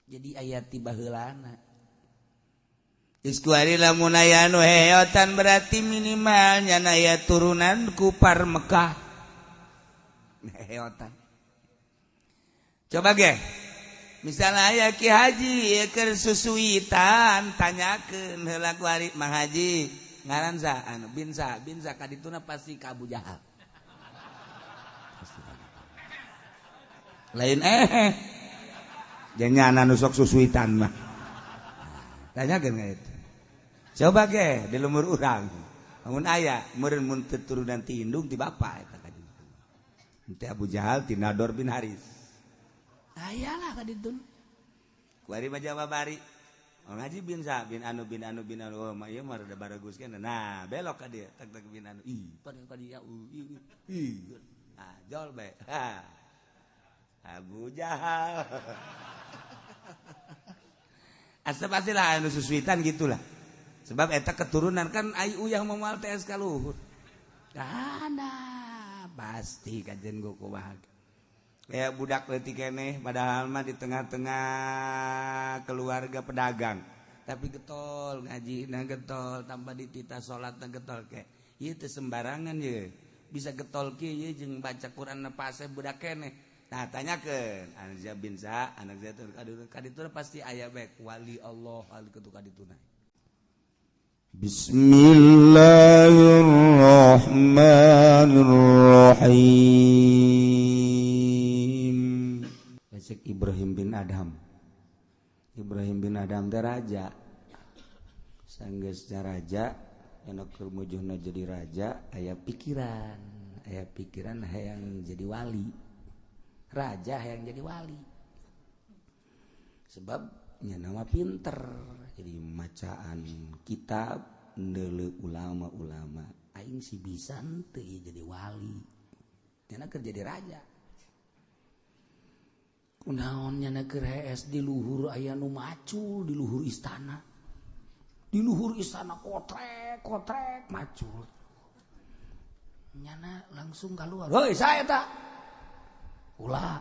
jadi ayat tiba heulana iskuari lamun aya nu heotan berarti minimalnya aya turunan kupar Mekah heotan coba ge misalnya aya Ki Haji keur susuitan tanyakeun heula ku ari Mang Haji ngaran sa anu bin sa kadituna pasti ka Abu Jahal lain jangan anu sok susuitan mah tanyakeun ka itu coba ge di lumur urang mun aya meureun mun teu turunan ti indung ti bapa eta ka ditu teh Abu Jahal ti Nador bin Haris ayalah ka ditu ku ari mah jawab bari ngaji bin sa bin anu oh mah ieu mah rada baragus kan nah belok ka dieu tag bin anu pan ka dieu ah jol bae Abu Jahal asa pastilah anu susuitan gitulah sebab eta keturunan kan ai uyah moal TS ka luhur kana pasti kajen goku bahagia kayak budak leutik keneh padahal mah di tengah-tengah keluarga pedagang tapi getol ngajina getol tanpa ditita salatna getol ke ieu teu sembarangan ye bisa getol kieu ye jeung baca Quran nepase budak keneh nah tanyakeun anak bin sa anak zaitun kadituna pasti aya bae wali Allah al kitu kadituna Bismillahirrahmanirrahim Cek Ibrahim bin Adam teh raja sanggeus raja enak kermujuhna jadi raja aya pikiran hayang jadi wali raja hayang jadi wali sebab nya nama pinter jadi macaan kitab neuleuh ulama-ulama aing si bisa teu jadi wali nya keur jadi raja kunaon nya keur hees di luhur aya nu macul di luhur istana kotrek macul nyana langsung keluar heuy saya eta ulah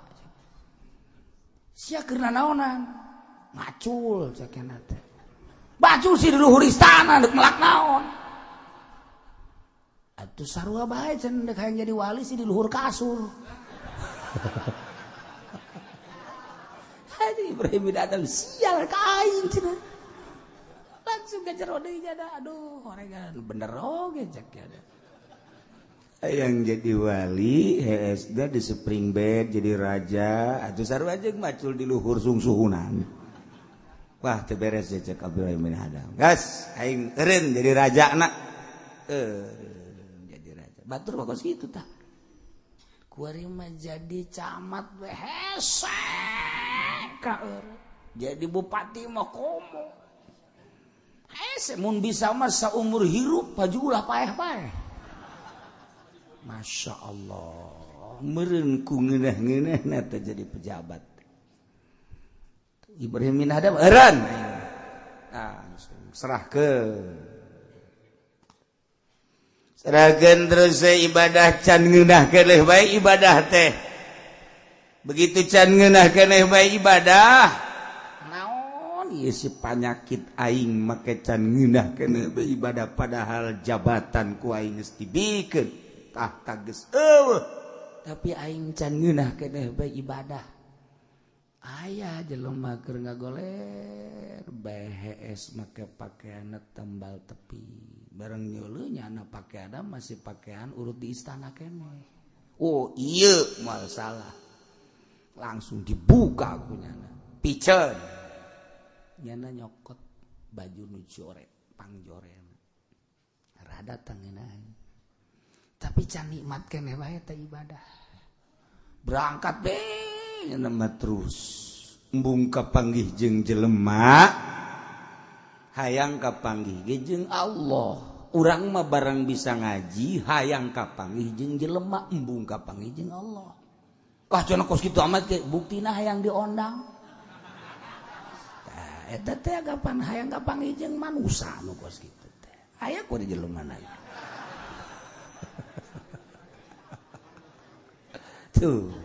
sia keur naonan macul cekena teh bacul si di luhur istana deuk melak naon atuh sarua bae cenah deuk hayang jadi wali si di luhur kasur hadi Ibrahim bin Adam sial ka aing cenah langsung ke jero deui nya aduh horegan bener oge cek ya yang jadi wali HSD di spring bed jadi raja atuh sarua jeung macul di luhur sungsuhunan wah teu beres ya cek Ibrahim bin Adam gas aing eureun jadi rajana jadi raja batur bakos kitu tah kuari mah jadi camat we hese ka jadi bupati mah komo hese mun bisa mah saumur hirup paju ulah paeh-paeh Masya Allah meureun ku ngeunah-ngeunahna teh jadi pejabat Ibrahim bin Adam eureun serahkeun terus ibadah can ngeunah keneh bae ibadah teh begitu can ngeunah keneh bae ibadah naon ieu si panyakit aing make can ngeunah keneh bae ibadah padahal jabatan ku aing geus dibikeun tahta geus eueuh tapi aing can ngeunah keneh bae ibadah aya jelema keur ngagoler BHS make pakaian tembal tepi bareng nyeuleuh nyana pakaian masih pakaian urut di istana keneh oh ieu moal salah langsung dibuka ku nyana piceun nyana nyokot baju nu jore pangjorena rada tangeunah tapi can nikmat keneh wae teh ibadah berangkat be nama terus embung kapanggih jeung jelema hayang kapanggih ge jeung Allah urang mah barang bisa ngaji hayang kapanggih jeung jelema embung kapanggih jeung Allah wah cenah kos kitu amat ge buktina hayang diondang tah eta teh agapan hayang kapanggih jeung manusa nu kos kitu teh aya ku di jelema na tuh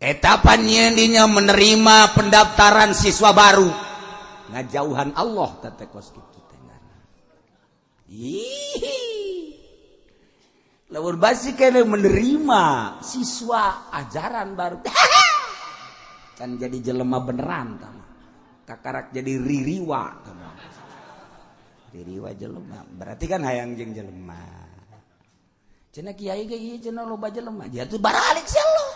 etapannya menerima pendaftaran siswa baru ngajauhan Allah teh kos kitu teh lamun basi kene menerima siswa ajaran baru kan jadi jelema beneran tama kakarak jadi ririwa tama ririwa jelema berarti kan hayang jeung jelema cenah kiai ge ieu cenah loba jelema dia tuh baralik Allah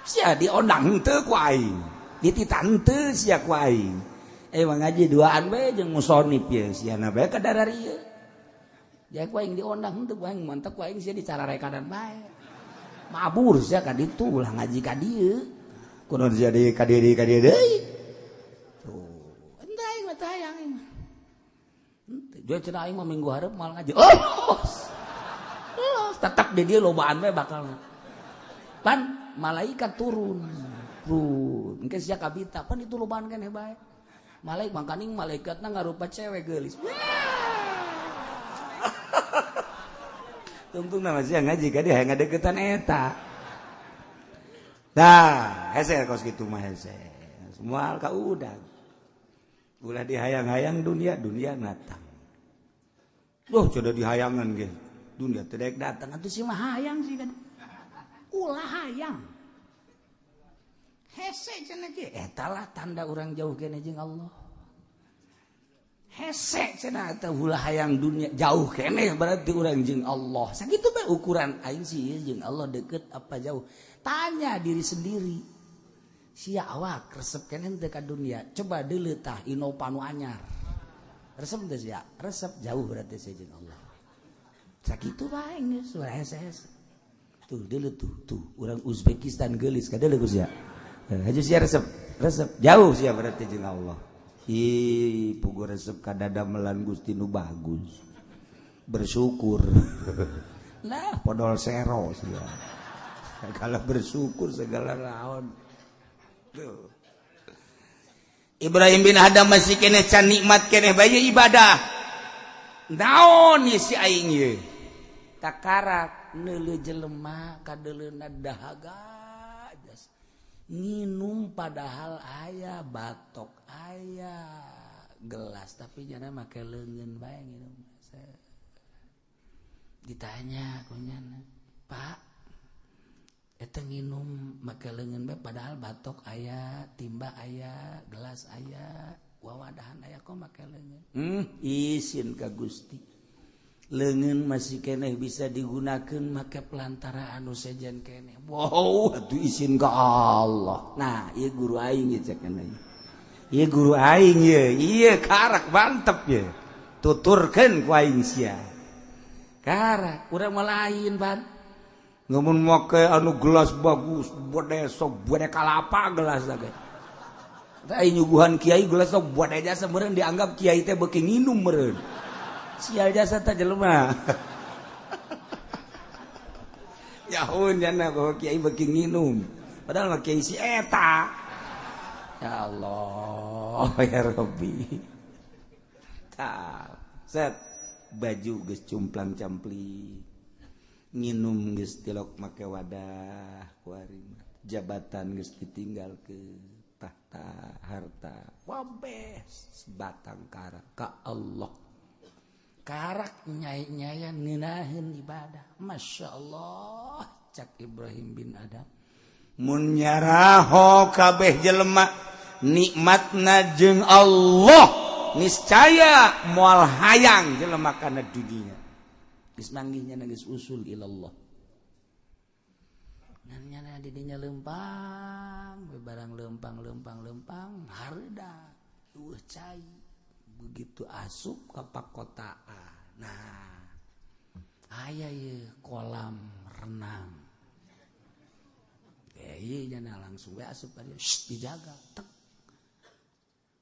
sia diondang teu ku aing dititan teu sia ku aing emang ngaji duaan we jeung musonif ye siana bae kadar ieu ya ku aing diondang teu ku aing mantep ku aing sia dicararekadan bae mabur sia ka ditu ulah ngaji ka dieu kudu jadi ka dieu deui tuh entah aing mah teu hayang aing dia cenah aing mah minggu hareup moal ngaji tetap di dia lobaan we bakal pan malaikat turun engke sia kabita pan itu lobaan keneh bae malaikat mangkaning malaikatna ngarupa cewek geulis tungtungna mah sia ngaji ka dia hayang ngadeukeutan eta dah hese kos kitu mah hese moal ka udag ulah dihayang-hayang dunia natang coba dihayangan ge dunia teu daek datang atuh si mah hayang sih kan ulah hayang hese cenah ge eta lah tanda urang jauh kene jeung Allah hese cenah eta ulah hayang dunia jauh kene berarti urang jeung Allah sakitu bae ukuran aing sih jeung Allah deket apa jauh tanya diri sendiri sia awak resep kene teu ka dunia coba deuleu tah inopa nu anyar resep teu sia resep jauh berarti sia jeung Allah sakitu bae geus ulah hese-hese tuh deuleu tuh urang Uzbekistan geulis ka deuleu ku sia haja sia resep jauh sia berarti jeung Allah puguh resep ka dadamelan Gusti nu bagus bersyukur nah podol sero sia segala bersyukur segala naon tuh Ibrahim bin Adam masih kene can nikmat kene bae ibadah naon ieu si aing ieu kakarak neuleuh jelema kadeuleuna dahaga jas nginum padahal aya batok aya gelas tapi jana make leungeun bae nginum ditanya kunyana Pak eta nginum make leungeun bae padahal batok aya timba aya gelas aya wawadahan aya kok make leungeun izin ka Gusti leungeun masih keneh bisa digunakeun make pelantara anu sejen keneh wow atuh izin ka Allah nah ieu guru aing ieu cenah ieu guru aing ieu karak mantep ye tuturkeun ku aing sia karak urang mah lain ban ngamun make anu gelas bagus bode sok bode kalapa gelas ge tah aing nyuguhan kiai gelas sok bode jasa meureun dianggap kiai teh beuki nginum meureun sial jasa tak jelema jahun jana bahwa kiai beuki nginum padahal mah kiai si eta ya Allah ya Rabbi tah set baju geus cumplang-campli nginum geus tilok make wadah kuaring jabatan geus ditinggalkeun tahta harta wabeh sebatang kara ka Allah karak nyai-nyayan ngeunaheun ibadah Masya Allah cak Ibrahim bin Adam mun nyaraho kabeh jelema nikmatna jeung Allah niscaya moal hayang jelema kana dunia geus manggihnya geus usul ilallah nyana di dinya leumpang barang leumpang hareuda eueuh cai begitu asup ka pakotaan nah aya ye kolam renang ieu nya langsung we asup ka dieu dijaga tek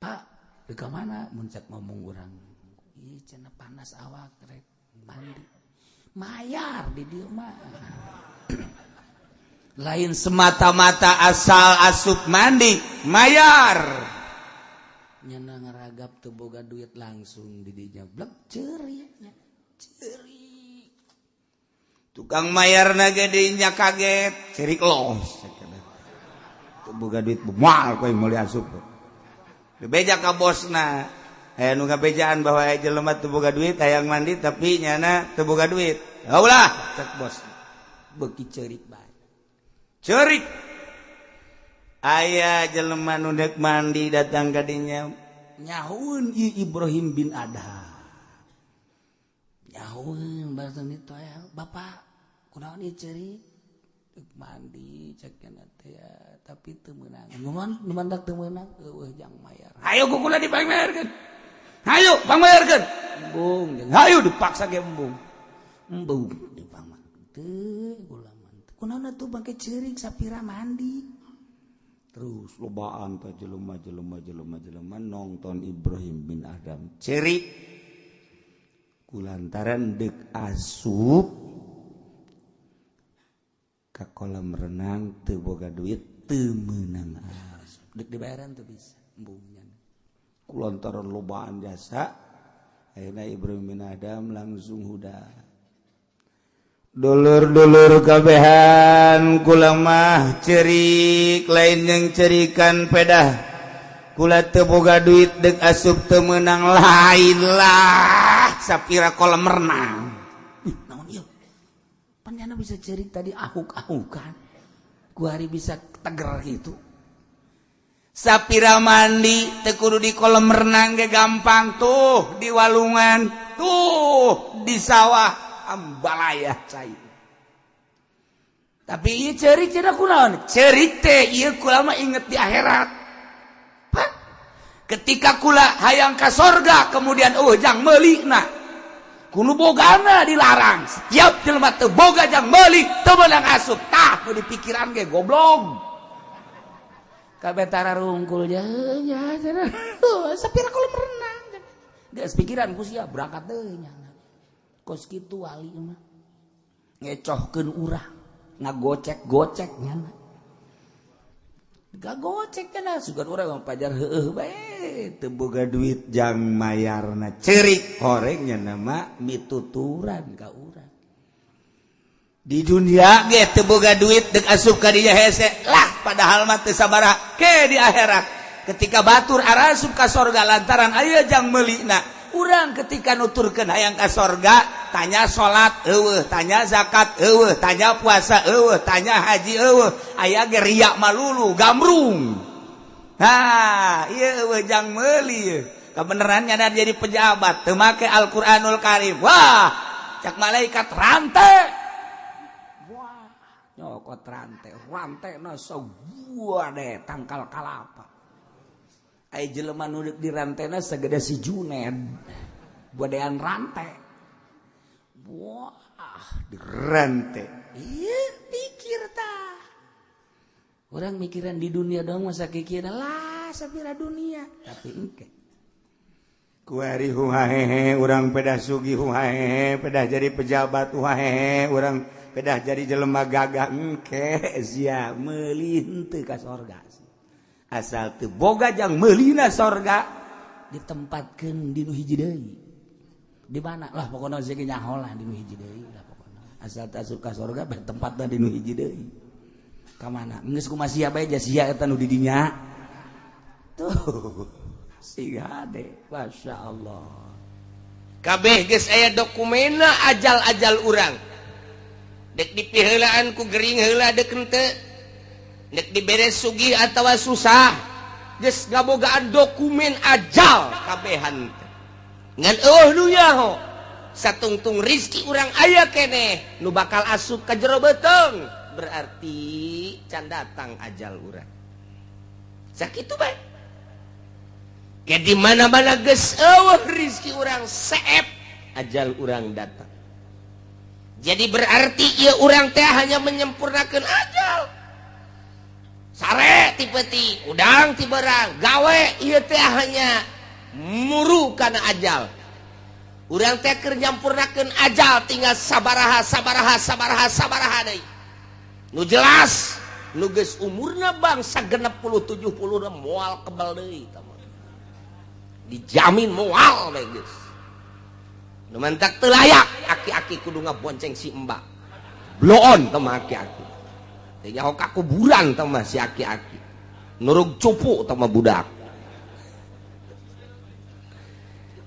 Pak di ka mana mun cek ngomong urang ieu cenah panas awak rek mandi mayar di dieu mah lain semata-mata asal asup mandi mayar nyana ngaragap teu boga duit langsung di dinya blek ceuri tukang mayarna ge dinya kaget cerik los boga duit moal kowe meuli asup. Beja ka bosna. Aya nu ngabejaan bahwa aya jelema teu boga duit hayang mandi tapi nyana teu boga duit. Heulah cek bos. Beuki ceurik bae. Ceurik. Aya jelema nu deuk mandi datang ka dinya. Nyahueun ieu Ibrahim bin Adham. Nyahueun bahasa itu ya, Bapak, kunaon ieu ceurik? Deuk mandi cek kana teh ya, tapi teu meunang. Nu mandak teu meunang, eueuh jang mayar. Hayo kukula dibayarkeun. Hayo pangbayarkeun. Embung, hayo dipaksa ge embung. Embung dipamah. Teu ulaman. Kunaon atuh bangke ceurik sapira mandi? Terus lobaan teh jelema nongton Ibrahim bin Adham ceurik. Kulantaran deuk asup ka kolam renang teu boga duit teu meunang asup. Deuk dibayaran teu bisa embungnya. Kulantaran lobaan jasa ayeuna Ibrahim bin Adham langsung huda. Dulur-dulur kabehan kula mah ceurik lain yang ceurikan pedah. Kula teu boga duit deuk asup teu meunang lain lah sapira kolam renang. Naon ieu? Panjana bisa ceurik tadi ahuk-ahukan. Ku hari bisa teger gitu. Sapira mandi teu kudu di kolam renang ge gampang tuh di walungan, tuh di sawah ambalayah cai. Tapi ieu ceurik cenah kunaon? Ceurik teh ieu kula mah inget di akhirat. Hah? Ketika kula hayang ka sorga kemudian jang meulina. Kudu bogana dilarang. Setiap jelema teu boga jang meuli teu meunang asup. Tah nu dipikiran ge goblok. Kabeh tara rungkul nya cenah. Sapira kolam renang. Geus pikiran ku sia berangkat deui nya. Kos kitu wali mah. Ngecohkeun urang, ngagocek-gocek nya. Gagocek cenah sugan urang pajar heueuh bae teu boga duit jang mayarna. Ceurik horeng nya nama mituturan ka urang. Di dunia ge teu boga duit deuk asup ka dinya hese. Lah padahal mah teu sabaraha ke di akhirat. Ketika batur arasup ka sorga lantaran aya jang meulina. Urang ketika nuturkeun hayang ka sorga, tanya salat eueuh, tanya zakat eueuh, tanya puasa eueuh, tanya haji eueuh, aya ge riya malulu, gambrung. Nah, ieu eueuh jang meuli. Kabeneran nyadar jadi pejabat, teu make Al-Qur'anul Karim. Wah, cak malaikat rante. Wah, nyokot rante na sabuah deh tangkal kalapa. Ai jelema nu deuk di rantena sagede si Juned. Bodean rante. Wah, di rante. Iya, pikir tah. Orang mikiran di dunia dong masa kikira lah sapira dunia. Tapi engke. Kuari huhahehe, urang pedah sugih huhahehe, pedah jadi pejabat huhahehe, urang pedah jadi jelema gagah engke sia meuli henteu ka sorga. Asal teu boga jang meulina sorga ditempatkeun di nu hiji deui. Di mana? Lah pokona zeu ge nyaho lah di nu hiji deui lah pokona. Asal teu asup ka sorga beh tempatna di nu hiji deui. Ka mana? Geus kumaha sia bae sia eta nu di dinya. Tuh. Siga de, masyaallah. Kabeh geus aya dokumenna ajal-ajal urang. Dek dipiheulaan ku gering heula dek henteu. Nek diberes sugih atawa susah geus ngabogaan dokumen ajal kabehan ngan eueuh nu nyaho satungtung rizki urang aya keneh nu bakal asup ka jero beuteung berarti can datang ajal urang sakitu bae ke di mana-mana geus eueuh rizki urang seep ajal urang datang jadi berarti ieu urang teh hanya menyempurnakeun ajal. Sare ti peuting, udang ti beurang, gawe ieu teh hanya muru kana ajal. Urang teh keur nyampurnakeun ajal tinggal sabaraha deui. Nu jelas nu geus umurna bangsa 60-70 moal kebal deui tama. Dijamin moal bae geus. Nu mantak teu layak aki-aki kudu ngabonceng si embak. Bloon tama aki-aki. Nyaho ka kuburan tama si aki-aki. nurug cupu sama budak.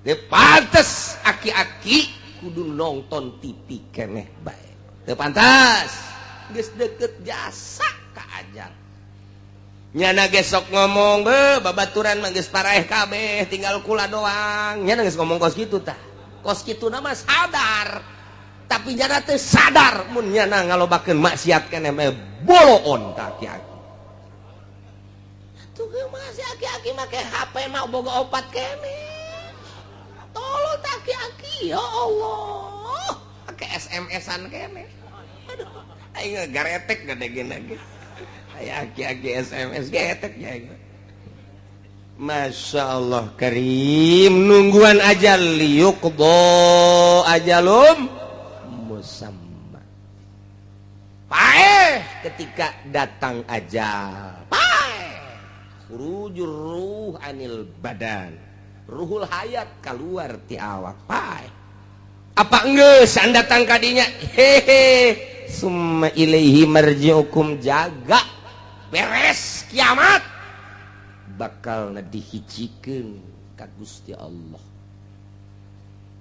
Teu pantes aki-aki kudu nonton TV keneh bae. Teu pantas. Geus deukeut jasa ka ajal. Nyana gesok ngomong babaturan mah geus paraeh kabeh tinggal kula doang. Nyana geus ngomong kos kitu tah. Kos kitu mah sadar. Tapi nyana teu sadar mun nyana ngalobakeun maksiat keneh mah boloon tah aki-aki. Tuh masih aki-aki make HP mah boga opat keneh. Tolong tah aki-aki ya Allah. Make SMS-an keneh. Aduh, aing garetek gadegena ge. Aya aki-aki SMS getek ya. Masya Allah karim nungguan ajal liyuqdo ajalum musamma. Paeh ketika datang ajal. Paeh. Khurujur ruh anil badan. Ruhul hayat keluar ti awak. Paeh. Apa geus anda datang kadinya? Hehe. Summa ilaihi marji'ukum jaga. Beres kiamat bakal dihijikeun ka Gusti Allah.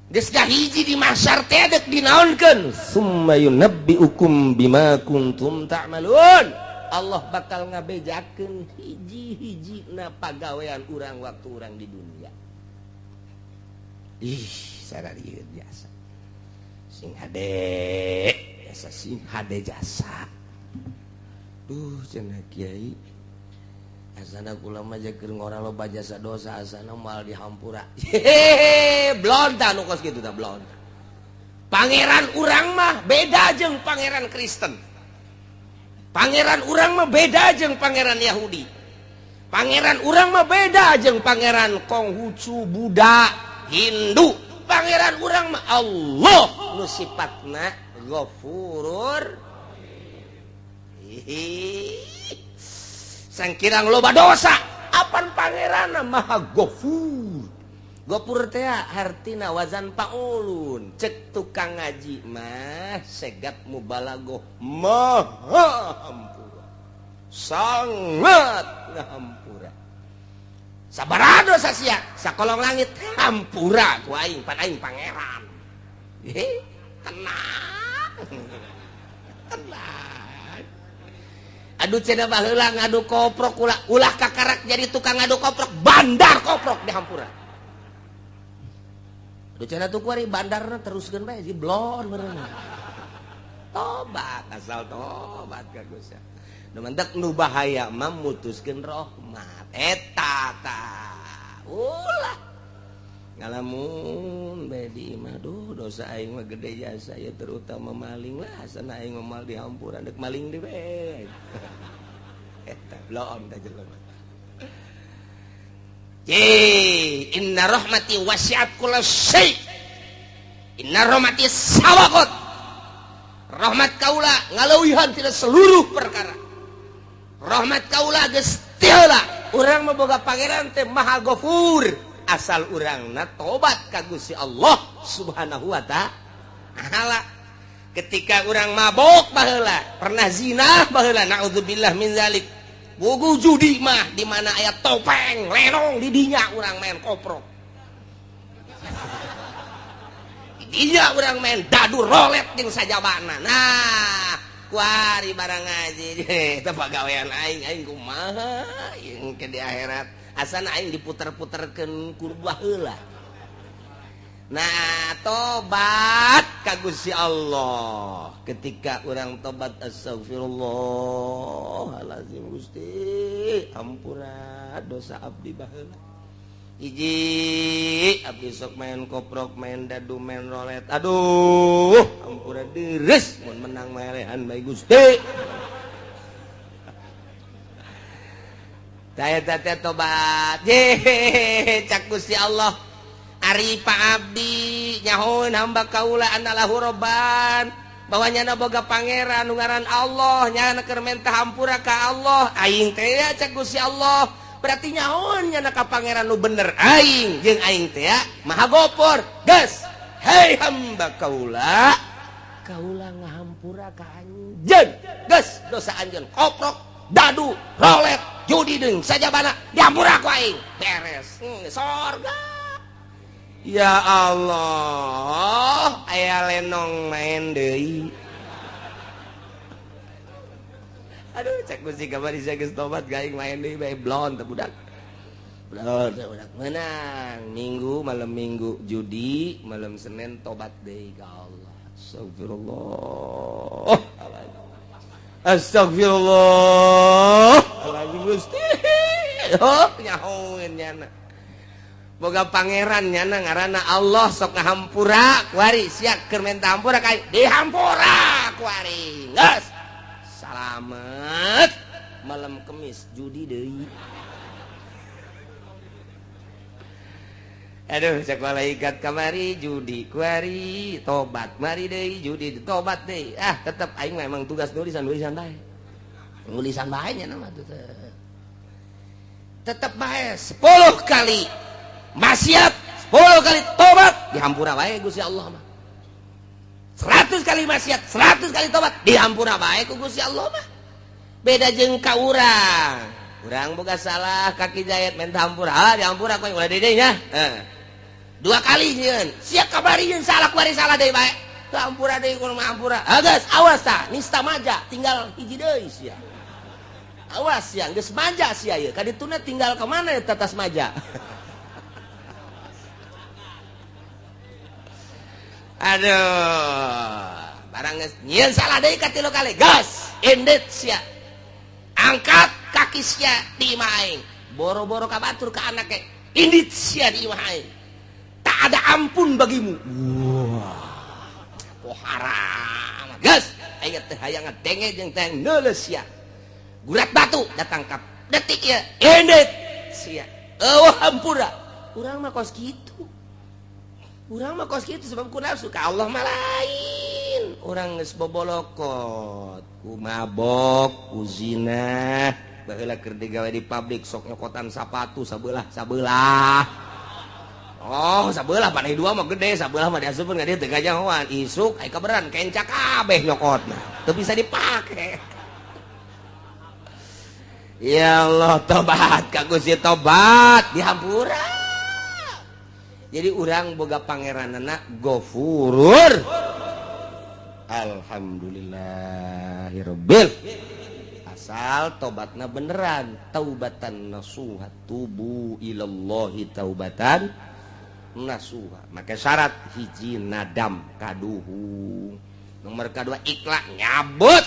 Geus hiji di mahsyar teh dek dinaonkeun summa yunabbiukum bima kuntum ta'malun. Allah bakal ngabejakeun hiji-hijina pagawean urang waktu urang di dunia. Ih, sararieu biasa. Sing hade, biasa sing hade jasa. Duh cenah kiai asana kula mah jeung ngora loba jasa dosa asana moal dihampura. Hehehe blonta nu kos kitu tah blonta. Pangeran urang mah beda jeung pangeran Kristen. Pangeran urang mah beda jeung pangeran Yahudi. Pangeran urang mah beda jeung pangeran Konghucu Buddha Hindu. Pangeran urang mah Allah nu sifatna Ghafurur. Sangkirang loba dosa apan pangeranna maha Ghafur. Ghafur teh artina wazan paulun. Cek tukang ngaji mah segat mubalaghah maha hampura. Sangat ngahampura. Sabaraha dosa sia sakolong langit hampura ku aing pan aing pangeran. Tenang. Tenang. Aduh cenah baheula ngadu koprok ulah kakarak jadi tukang ngadu koprok bandar koprok di hampura. Aduh cenah tuh kuari bandarna teruskeun bae si blon meureun. Tobat asal tobat ka Gusti. Nu mentek nu bahaya mah mutuskeun rahmat eta tah. Ulah ngalamun bae di imah duh dosa aing mah gede jasa ya terutama maling lah sana aing mal dihampura dek maling di bae. Eta belum dah jelema. Inna rahmati wasi'at kulla syai'. Inna rahmati sabaqat. Rahmat kaula ngaleuwihan tina seluruh perkara. Rahmat kaula geus tiala. Urang mah boga pangeran teh Maha Ghafur. Asal urangna tobat ka Gusti Allah Subhanahu wa ta'ala. Ketika urang mabok baheula, pernah zina baheula, naudzubillah min zalik. Bogo judi mah di mana aya topeng, lenong di dinya urang main koprok. Di dinya urang main dadu rolet jeung sajabana. Nah, kuari barang ngaji teh pagawean aing kumaha yang ke di akhirat. Asana aing diputer-puterkeun ku baheula. Nah, tobat ka Gusti Allah. Ketika urang tobat astagfirullahalazim Gusti, ampura dosa abdi baheula. Hiji abdi sok main koprok, main dadu, main rolet. Aduh, ampura deres mun menang melehan bae Gusti. Saya teh tobat. Cak Gusti Allah. Ari Pak Abdi nyahoun hamba kaula anallahu robban. Bahwa nyana boga pangeran nu ngaran Allah, nyana keur menta hampura ka Allah. Aing teh ya cak Gusti Allah. Berarti nyahoun nyana ka pangeran nu bener aing jeung aing teh ya Maha Ghafur. Geus. Hei hamba kaula. Kaula ngahampura ka anjeun. Geus dosa anjeun koprok, dadu, rolet judi deung sajabana diampura ku aing beres sorga. Ya Allah aya lenong main deui. Aduh cek Gusti kamari geus tobat gaing main deui bae blon teh budak. Blon teh budak menang minggu malam minggu judi malam Senin tobat deui ka Allah. Astagfirullah. Astagfirullah. Alazim Gusti. Oh nyahoeun nyana. Boga pangeran nyana ngaranna Allah sok ngahampura kuari sia keur menta hampura ka dihampura kuari. Geus. Salamet malam Kemis judi deui. Aduh cek malaikat kamari judi kuari tobat mari deui judi tobat deui. Tetep aing memang tugas nulisan bae. Nulisan bae nya mah tuh. Tetep bae 10 kali maksiat 10 kali tobat dihampura bae Gusti Allah mah. 100 kali maksiat 100 kali tobat dihampura bae ku Gusti Allah mah. Beda jeung ka urang. Urang boga salah kaki jahit minta hampura dihampura ku ulah deui nya. 2 kali nyieun. Sia kabarieun salah kuari salah deui bae. Hampura deui kudu hampura. Geus awas tah nista maja tinggal hiji deui sia. Awas ya geus maja sia ieu. Kadituna tinggal ka mana tetas maja. Aduh barang geus nyieun salah deui ka 3 kali gas endet sia angkat kaki sia di imah aing boro-boro ka batur ka anake indit sia di imah aing tak ada ampun bagimu. Wah haram gas aya teh hayang ngadenge jeung teh neuleus sia gurat batu datangkap detik ya endet sia eueuh hampura urang mah kos kitu. Urang mah kos kitu sebab ku nafsu ka Allah mah lain. Urang geus bobolokot, ku mabok, ku zina, baheula keur digawe di pabrik sok nyokotan sapatu sabelah. Oh, sabelah paneh 2 mah gede, sabelah mah diasupkeun ka dieu teu kajahoan. Isuk aya kaberan kencak kabeh nyokotna. Teu bisa dipake. Ya Allah, tobat ka Gusti tobat dihampura. Jadi urang boga pangeranana Ghafurur. Alhamdulillahirabbil. Asal tobatna beneran, taubatan nasuha, tubu ilallahi taubatan nasuha. Maka syarat hiji nadam kaduhu. Nomor kedua ikhlas nyabut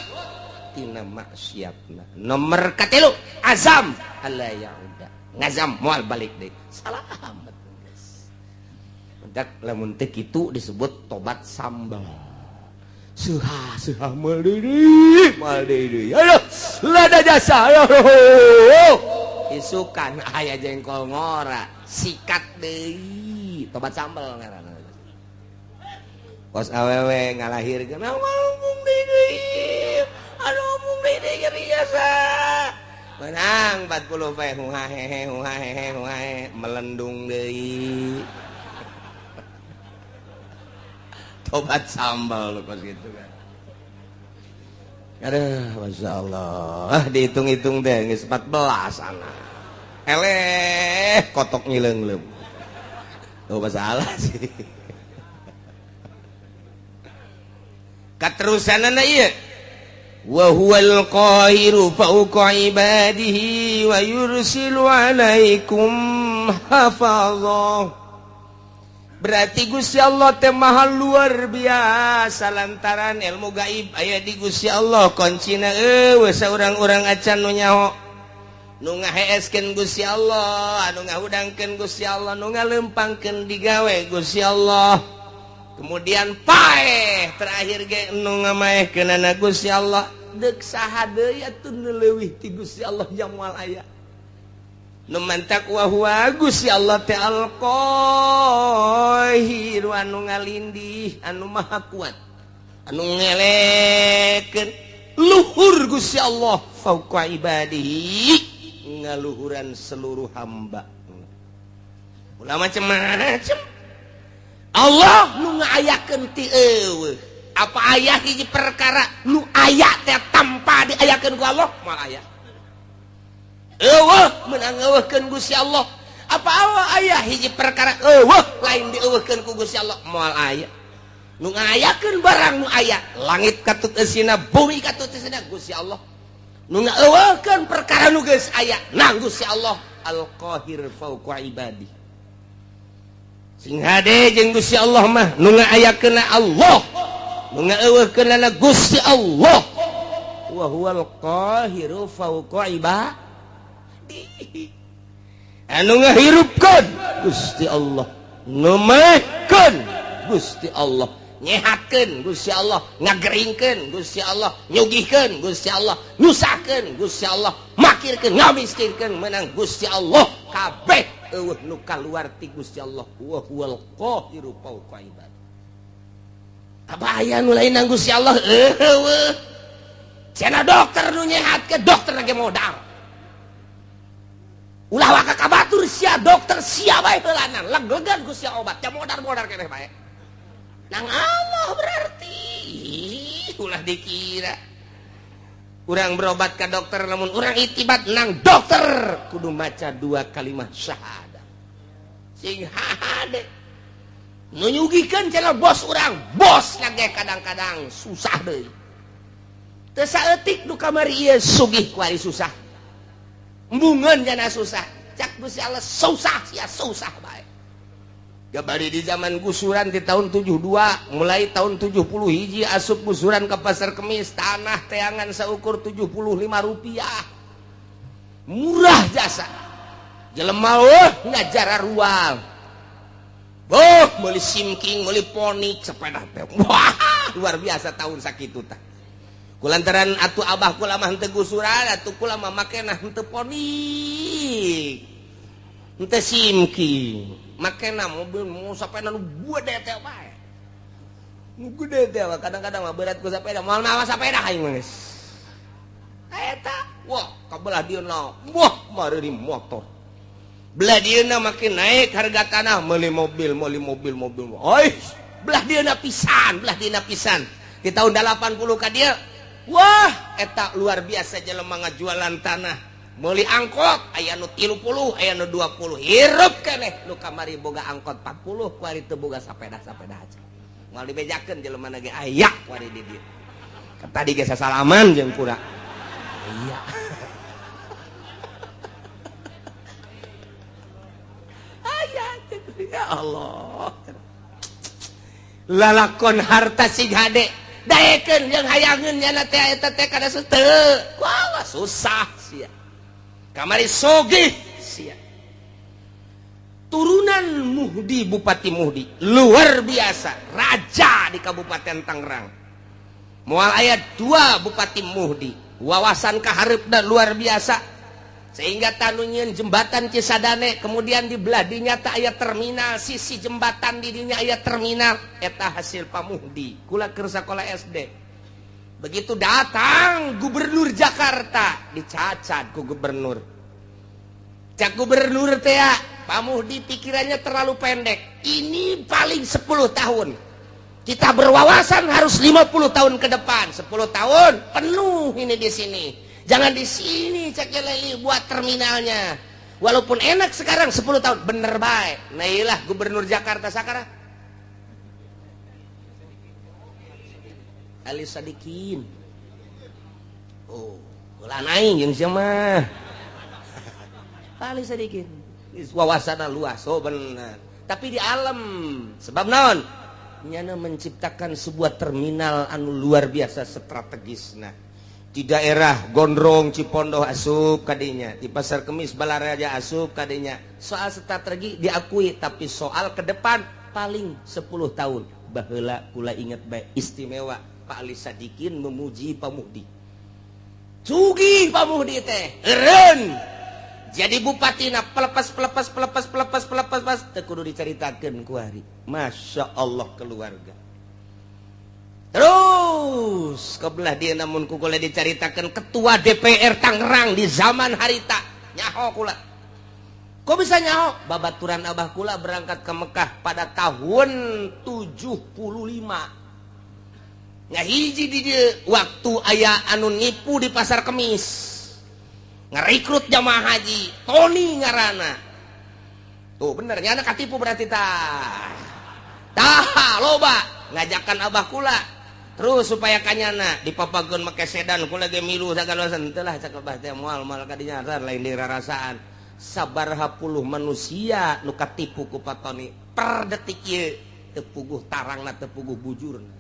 tina maksiatna. Nomor katilu azam alla yauda. Ngazam moal balik deui. Salamet. Dak lamun teh kitu disebut tobat sambal. Suha mal deui. Aduh, lada jasa. Isukan aya jengkol ngora, sikat deui. Tobat sambal ngaranna. Kos awewe ngalahirkeun ngomong deui. Aduh ngomong deui biasa. Menang 40 pe huhahe melendung deui. Tobat sambal kos gitu kan. Aduh, Masya Allah. Dihitung-hitung deh, geus 14 anak. Eleh, kotok ngileung-leung. Tuh masalah sih. Katerusanana ieu. Wa huwal qahiru fawqa ibadihi wa yursilu 'alaikum hafazah. Berarti Gusti Allah teh maha luar biasa lantaran ilmu gaib aya di Gusti Allah kuncina eueuh saurang-urang acan nu nyaho nu ngaheeskeun Gusti Allah anu ngahudangkeun Gusti Allah nu ngalempangkeun digawe Gusti Allah kemudian paeh terakhir ge nu ngamaehkeunana Gusti Allah deuk saha deui atuh nu leuwih ti Gusti Allah jamual aya nu mantak wa huwa Gusti Allah teh al-qahir anu ngalindih anu maha kuat anu ngelekeun luhur Gusti Allah fauqa ibadihi ngaluhuran seluruh hamba ulah macam-macam Allah nu ngaayakeun ti eueuh apa aya hiji perkara nu aya teh tanpa diayakeun ku Allah moal aya menang eueuhkeun Gusti Allah. Apa aya hiji perkara lain dieueuhkeun ku Gusti Allah moal aya nu ngayakeun barang nu aya langit katut eusina bumi katut eusina Gusti Allah nu ngaeueuhkeun perkara nu geus aya nang Gusti Allah al-qahir fauqa ibadi sing hade jeung Gusti Allah mah nu ngaayakeunna Allah nu ngaeueuhkeunna Gusti Allah wa huwal qahiru fauqa ibadi anu ngahirupkeun Gusti Allah ngemakeun Gusti Allah nyehatkeun Gusti Allah ngageringkeun Gusti Allah nyugihkeun Gusti Allah nyusahkeun Gusti Allah makirkeun ngamiskinkeun menang Gusti Allah kabeh eueuh nu kaluar ti Gusti Allah wa huwal qahiru fauqa ibad apa aya nu lain nang Gusti Allah eueuh cenah dokter nu nyehatkeun dokter lagi modal ulah waka kabatur sia dokter sia bae heulanan leg-legan Gusti obat teh modar-modar keneh bae nang Allah berarti ulah dikira urang berobat ka dokter lamun urang itibat nang dokter kudu maca 2 kalimat syahadat sing hade nu nyugikeun cenah bos urang bos lage kadang-kadang susah deui teu saeutik nu kamari ieu sugih ku ari susah embungeun jana susah cak Gusti Allah susah sia susah bae gabari di zaman gusuran di tahun 72 mulai tahun 70 hiji asup gusuran ke pasar kemis tanah teangan saukur 75 rupiah murah jasa jelema ngajar ruang meuli simking meuli ponik sepeda teh wah luar biasa tahun sakitu tah kulantaran atuh abah kula mah henteu gusuran atuh kula mah makena henteu ponik henteu simking makena mobil mau sapena nu gede teh bae nu gede teh kadang-kadang mah berat ku sapeda moal mawa sapeda aing geus eta wah kabelah dieuna wah mari motor belah dieuna makin naik harga tanah meuli mobil oi belah dieuna pisan di tahun 80 ka dieu wah eta luar biasa jelema ngajualan tanah meuli angkot aya nu 30 aya nu 20 hirup keneh nu kamari boga angkot 40 kuari teu boga sapeda aja moal dibejakeun jelema na ge aya kuari di dieu tadi ge sasalaman jeung pura iya aya ya Allah lalakon harta sing hade daekeun jeung hayangeun nya teh eta teh kada teu kuawa susah sia kamari sogih sia turunan Muhdi Bupati Muhdi luar biasa raja di Kabupaten Tangerang moal aya 2 Bupati Muhdi wawasan kahareupna luar biasa sehingga tanunyeun jembatan Cisadane kemudian di belah dinya teh aya terminal sisi jembatan di dinya aya terminal eta hasil pamuhdi kula keur sakola SD begitu datang gubernur Jakarta dicacat ku gubernur cak gubernur teh pamuhdi pikirannya terlalu pendek ini paling 10 tahun kita berwawasan harus 50 tahun ke depan 10 tahun penuh ini di sini jangan di sini cek leli buat terminalnya walaupun enak sekarang 10 tahun bener baik nah iyalah gubernur Jakarta sakara Ali Sadikin ulah naing jeung sia mah Ali Sadikin wawasanna luas bener tapi di alam sebab naon nyana menciptakan sebuah terminal anu luar biasa strategisna di daerah Gondrong Cipondoh asup kadinya di Pasar Kemis Balaraja asup kadinya soal strategi diakui tapi soal ke depan paling 10 tahun baheula kula inget bae istimewa Pak Ali Sadikin memuji Pamuhdi sugih Pamuhdi teh eureun jadi bupatina pelepas teu kudu dicaritakeun ku hari Masya Allah keluarga terus kebelah dia namun kukula dicaritakan ketua DPR Tangerang di zaman harita nyaho kula kok bisa nyaho babaturan abah kula berangkat ke Mekah pada tahun 75 ngahiji di dia waktu aya anu nipu di Pasar Kemis ngerekrut jamaah haji Tony ngaranna tuh bener nyana katipu berarti tah loba ngajakan abah kula terus supaya kanyana dipapageun make sedan kula ge milu sagala teu lah cak abah teh moal kadinya lain dirarasaan sabaraha puluh manusia nu katipu ku Pak Tony per detik ieu teu puguh tarangna teu puguh bujurna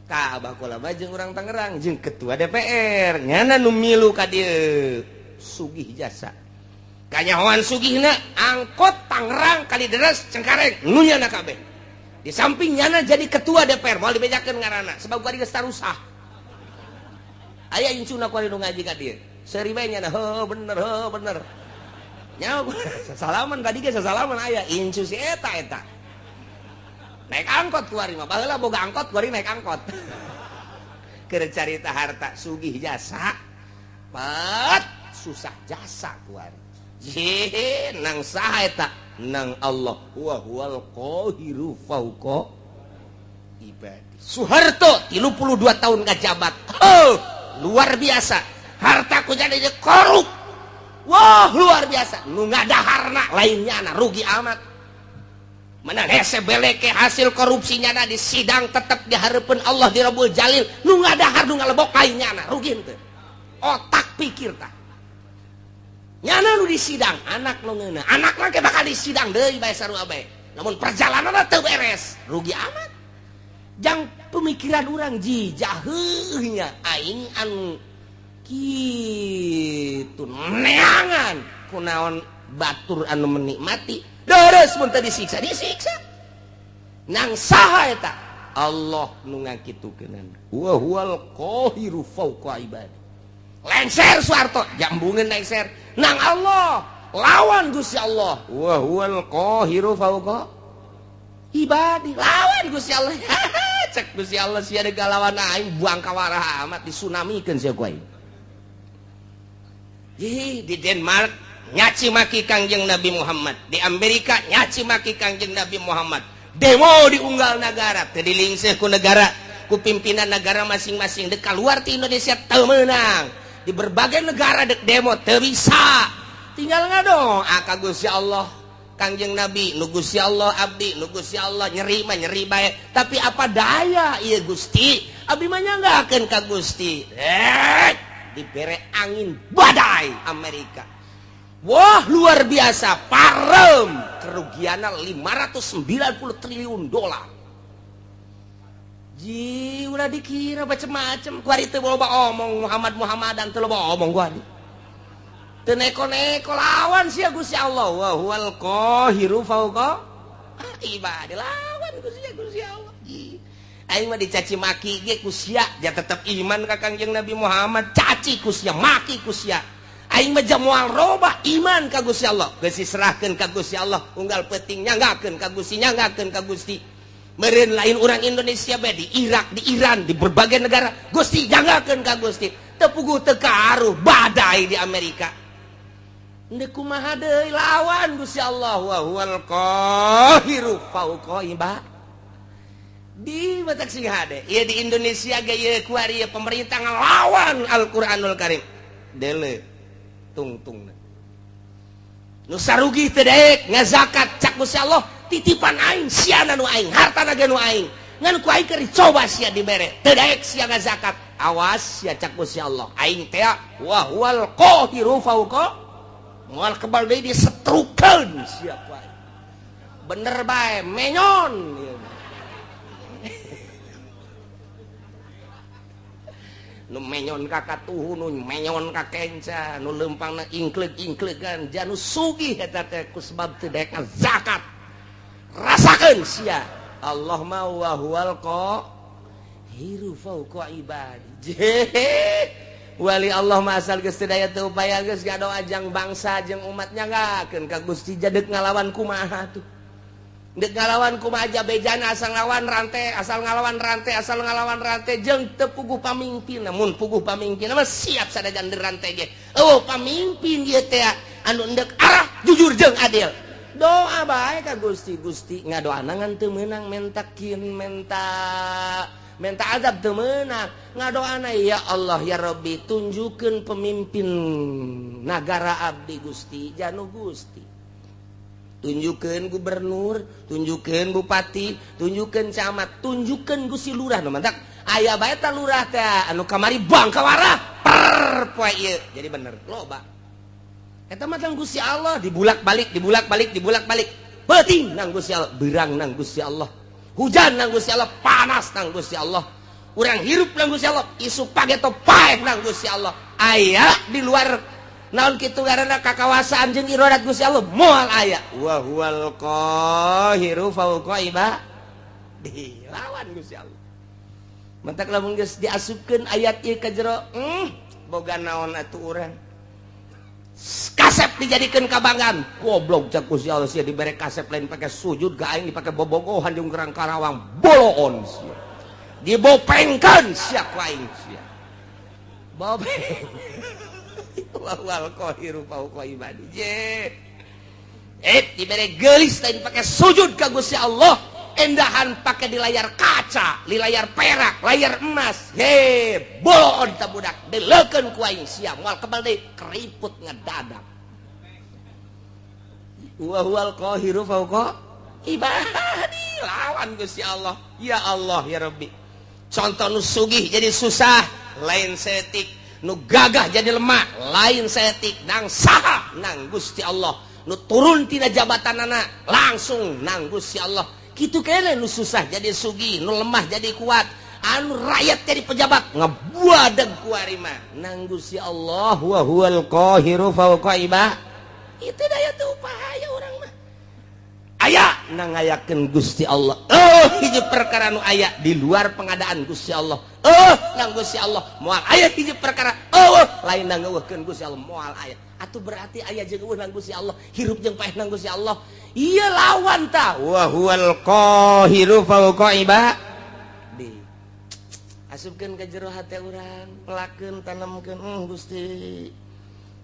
ka abah kula jeung urang Tangerang jeung ketua DPR nyana nu milu ka dieu sugih jasa kanyahoan sugihna angkot Tangerang Kalideres Cengkareng nu nyana kabeh di samping nyana jadi ketua DPR mau dibejakeun ngaranna sebab gua geus tarusah aya incuna ku nu ngaji ka dieu seuri bae nyana bener nya salaman tadi ge salaman aya incu si eta naik angkot kuari mah baheula boga angkot kuari naik angkot keur carita harta sugih jasa pat susah jasa kuari nang saha eta nang Allah wa huwal qahiru fauqa ibadi Soeharto 32 tahun ngajabat luar biasa hartaku jadi korup wah luar biasa nu ngadaharna lainnya rugi amat menang hese beleke hasil korupsinya di sidang tetap dihareupeun Allah di Rabbul Jalil nu ngadahar nu ngalebok lainnya rugi henteu otak pikir tah nyana nu di sidang anak nu ngeuna anak lagi bakal di sidang deui bae sarua bae namun perjalananna teu beres rugi amat jang pemikiran urang jijah nya aing anu kitu neangan kunaon batur anu menikmati deres mun teu disiksa nang saha eta Allah nu ngakitukeun wa huwal qahiru fauqa ibadi lenser Soeharto jambungeun lenser nang Allah lawan Gusti Allah wa huwal qahiru fauqa ibadi lawan Gusti Allah cek Gusti Allah sia dega lawan aing buang kawaraha amat disunamikeun sia ku aing di Denmark nyaci maki Kangjeng Nabi Muhammad di Amerika nyaci maki Kangjeng Nabi Muhammad demo di unggal negara teu dilingseuh ku negara ku pimpinan negara masing-masing dek kaluar ti Indonesia teu meunang di berbagai negara dek demo teu bisa tinggal ngadoa ka Gusti Allah Kangjeng Nabi nu Gusti Allah abdi nu Gusti Allah nyeri bae tapi apa daya ieu Gusti abdi mah nyanggakeun ka Gusti dibere angin badai Amerika wah luar biasa parem kerugianna $590 triliun ji ulah dikira macem-macem kuari teu loba omong Muhammadan teu loba omong gua teu neko-neko lawan sia Gusti Allah wa huwal qahiru fauqa ibadi lawan Gusti Allah aing mah dicaci maki ge ku sia ja tetep iman ka Kangjeng Nabi Muhammad caci ku sia maki ku sia aing mah ja moal robah iman ka Gusti Allah geus diserahkeun ka Gusti Allah unggal peuting nyanggakeun ka Gusti meureun lain urang Indonesia bae di Irak di Iran di berbagai negara Gusti janggakeun ka Gusti teu puguh teu kaaruh badai di Amerika ndek kumaha deui lawan Gusti Allah wa huwal qahiru fauqa ibadi di batak sing hade ieu di Indonesia ge ieu kuari pemerintah ngelawan Al-Qur'anul Karim dele tungtungna nu sarugi teu daek ngazakat cak Gusti Allah titipan aing siana nu aing hartana ge nu aing ngan ku aing keur dicoba sia dibere teu daek sia ngazakat awas sia cak Gusti Allah aing teh wa huwal qahiru fauqa moal kebal deui disetrukeun sia ku aing bener bae menyon nu menyon ka katuhu nu menyon ka kenca nu leumpangna ingkleug-ingkleugan janu sugih eta teh ku sebab teu daek zakat rasakeun sia Allah ma wa huwal qahiru fauqa ibadi wali Allah ma asal geus teu daya teu upaya geus gado ajang bangsa jeung umatnya ngakeun ka Gusti jadeg ngalawan kumaha tuh dek ngalawan kumaha aja bejana asal ngalawan rantai jeung teu puguh pamimpinna mun puguh pamimpinna mah siap sadajan di rantai ge pamimpin ieu teh anu endek arah jujur jeung adil doa bae ka Gusti ngadoana ngan teu meunang menta minta azab teu meunang ngadoana ya Allah ya Rabbi tunjukkeun pemimpin nagara abdi Gusti janu Gusti tunjukkeun gubernur tunjukkeun bupati tunjukkeun camat tunjukkeun Gusti lurah nu mantak aya bae ta lurah teh anu kamari bang kawarah per poe ieu jadi bener loba eta mah tang Gusti Allah dibulak-balik penting nang Gusti Allah berang nang Gusti Allah hujan nang Gusti Allah panas nang Gusti Allah urang hirup nang Gusti Allah isu pageto paeh nang Gusti Allah aya di luar naon kitu ngaranna kakawasaan jeung iradat Gusti Allah moal aya wa huwal qahiru fawqa ibadihi lawan Gusti Allah mentak lamun geus diasupkeun ayat ieu ka jero boga naon atuh urang kasep dijadikeun kabanggan goblok cak Gusti Allah sia dibere kasep lain pake sujud ka aing dipake bobogohan jeung Gerang Karawang boloon sia dibopengkeun sia ku aing sia bobeng wal qahiru fawqa ibadi je dibere geulis lain pake sujud ka Gusti Allah endahan pake di layar kaca di layar perak layar emas boloon ta budak dileukeun ku aing sia moal kebal deui keriput ngedadak wa huwal qahiru fawqa ibadi lawan Gusti Allah ya Rabbi contoh nu sugih jadi susah lain setik nu gagah jadi lemah lain setik nang saha nang Gusti Allah nu turun tina jabatanana langsung nang Gusti Allah kitu kene nu susah jadi sugih nu lemah jadi kuat anu rakyat jadi pejabat ngebuadeg ku ari mah nang Gusti Allah wa huwal qahiru fawqa ibadihi itu daya teu upaya urang mah aya nang ngayakeun Gusti Allah hiji perkara nu aya di luar pengadaan Gusti Allah nang Gusti Allah moal aya hiji perkara lain nang ngeuweuhkeun Gusti Allah moal aya atuh berarti aya jeung eueuh nang Gusti Allah hirup jeung paeh nang Gusti Allah ieu lawan ta wa huwal qahiru fawqa ibadihi asupkeun ka jero hate urang pelakeun tanemkeun Gusti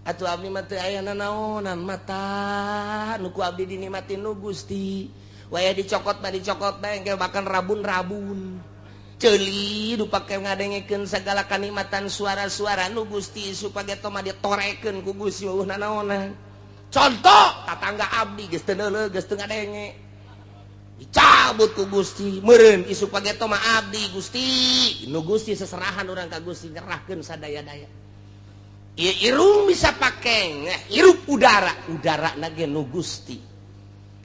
atuh abdi mah teu aya nanaonan mata nu ku abdi dinikmatin nu Gusti waya dicokot mah dicokot bae engke makan rabun-rabun ceuli du pake ngadengekeun sagala kanikmatan suara-suara nu Gusti supaya toma ditorekeun ku Gusti eueuh nanaonan contoh tatangga abdi geus teu neuleug geus teu ngadenge dicabut ku Gusti meureun isu page toma abdi Gusti nu Gusti seserahan urang ka Gusti nyerahkeun sadaya-daya ieu irung bisa pake hirup udara nage nu Gusti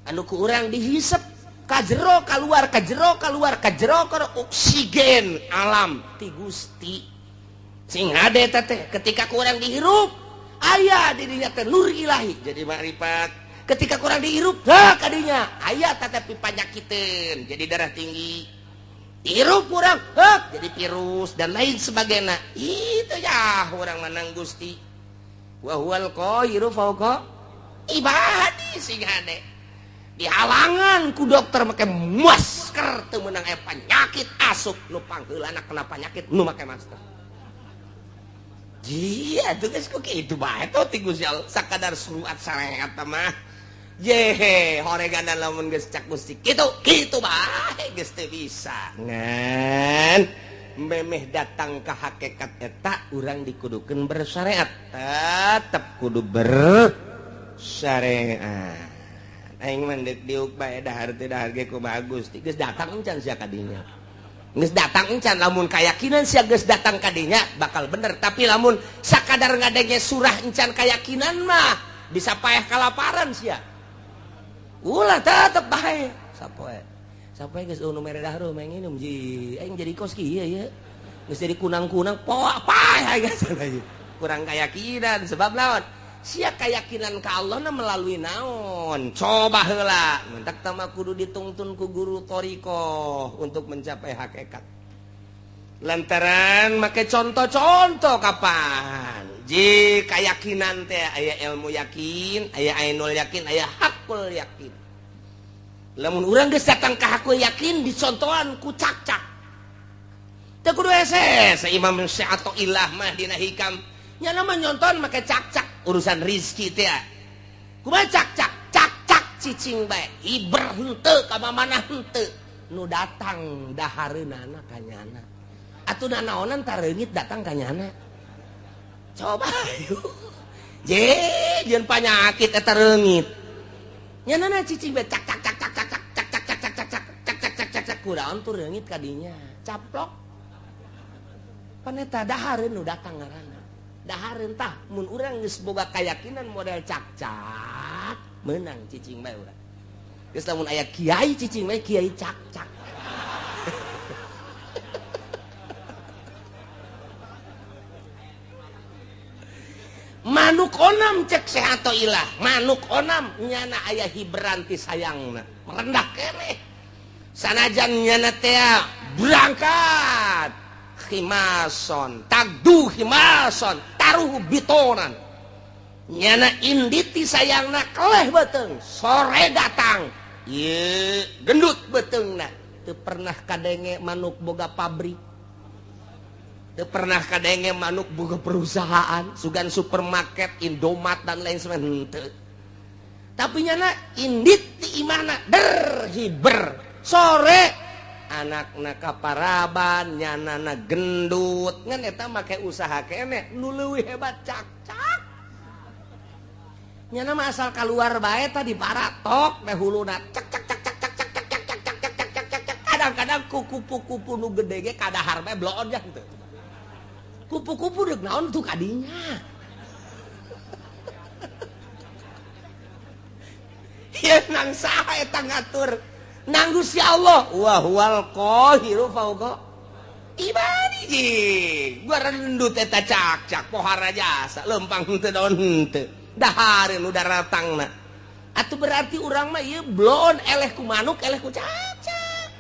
anu ku urang dihisep ka jero kaluar ka jero oksigen alam ti Gusti sing hade teh ketika ku urang dihirup aya di dinya teh nur ilahi jadi makrifat ketika kurang dihirup kadinya aya tetapi panyakiteun jadi darah tinggi hirup kurang jadi virus dan lain sebagainya itu ya orang menang Gusti wa huwal qahiru fawqa ibadi sing hade dihalangan ku dokter make masker teu meunang aya penyakit asup nu pangheulana kena penyakit nu make masker iya tuh guys kok itu bae tuh ti Gusti Allah sakadar suruat sareat mah ye horegan lamun geus cak Gusti kitu bae geus teu bisa ngan memeh datang ka hakikat eta urang dikudukeun bersyariat tetep kudu bersyariat aing mah diuk bae dahar teh dahar ge ku bagus geus datang encan sia kadinya geus datang encan lamun kayakinan sia geus datang kadinya bakal bener tapi lamun sakadar ngadenge surah encan kayakinan mah bisa payah kalaparan sia ulah tetep bae sapoe geus nu mere dahar mah nginum ji aing jadi kos kieu ya geus jadi kunang-kunang poa payah geus kurang keyakinan sebab naon sia keyakinan ka Allah na melalui naon coba heula mentak tama kudu ditungtun ku guru thariqah untuk mencapai hakikat lantaran make contoh-contoh kapan ji keyakinan teh aya ilmu yakin aya ainul yakin aya hakul yakin lamun urang geus datang ka hakul yakin dicontohan ku cak-cak teu kudu hese Imam Syafi'i mah dina hikam nya nama nyonton make cak-cak urusan rizki teh kumaha cak-cak cicing bae iber henteu ka mana henteu nu datang dahareunana ka nyana atuh naonan tareungit datang ka nyana coba jeung panyakit eta reungit nyanana cicing be cak cak cak cak cak cak cak cak cak cak cak cak cak cak cak kunaon tuh reungit ka dinya caplok paneta dahareun nu datang ngaranna dahareun tah mun urang geus boga kayakinan model cak cak meunang cicing bae urang geus lamun aya kiai cicing bae kiai cak cak manuk onam cek sehato ilah manuk onam nyana aya hibran ti sayangna merendah keneh sanajan nyana teh berangkat khimason tagdu khimason taruh bitonan nyana indit ti sayangna keleh beteung sore datang ye gendut beteungna teu pernah kadenge manuk boga pabrik pernah kadenge manuk boga perusahaan sugan supermarket Indomaret dan lain sebagainya tapi nyana indit ti imana hiber sore anakna kaparaban nyanana gendut ngan eta make usaha keneh nu leuwih hebat cak-cak nyana mah asal kaluar bae tadi baratok teh huluna cek cek cek cek cek cek cek cek cek cek cek cek kadang-kadang kupu-kupu nu gede ge kadahar bae bloon jak teu kupu-kupu deuk naon tuh kadinya ya nang saha eta ngatur nang Gusti Allah wa huwal qahiru fauqa ibadi gua rendut eta cak-cak pohara jasa lempang teu daun henteu dahareun udah ratangna atuh berarti urang mah ieu bloon eleh ku manuk eleh ku cak-cak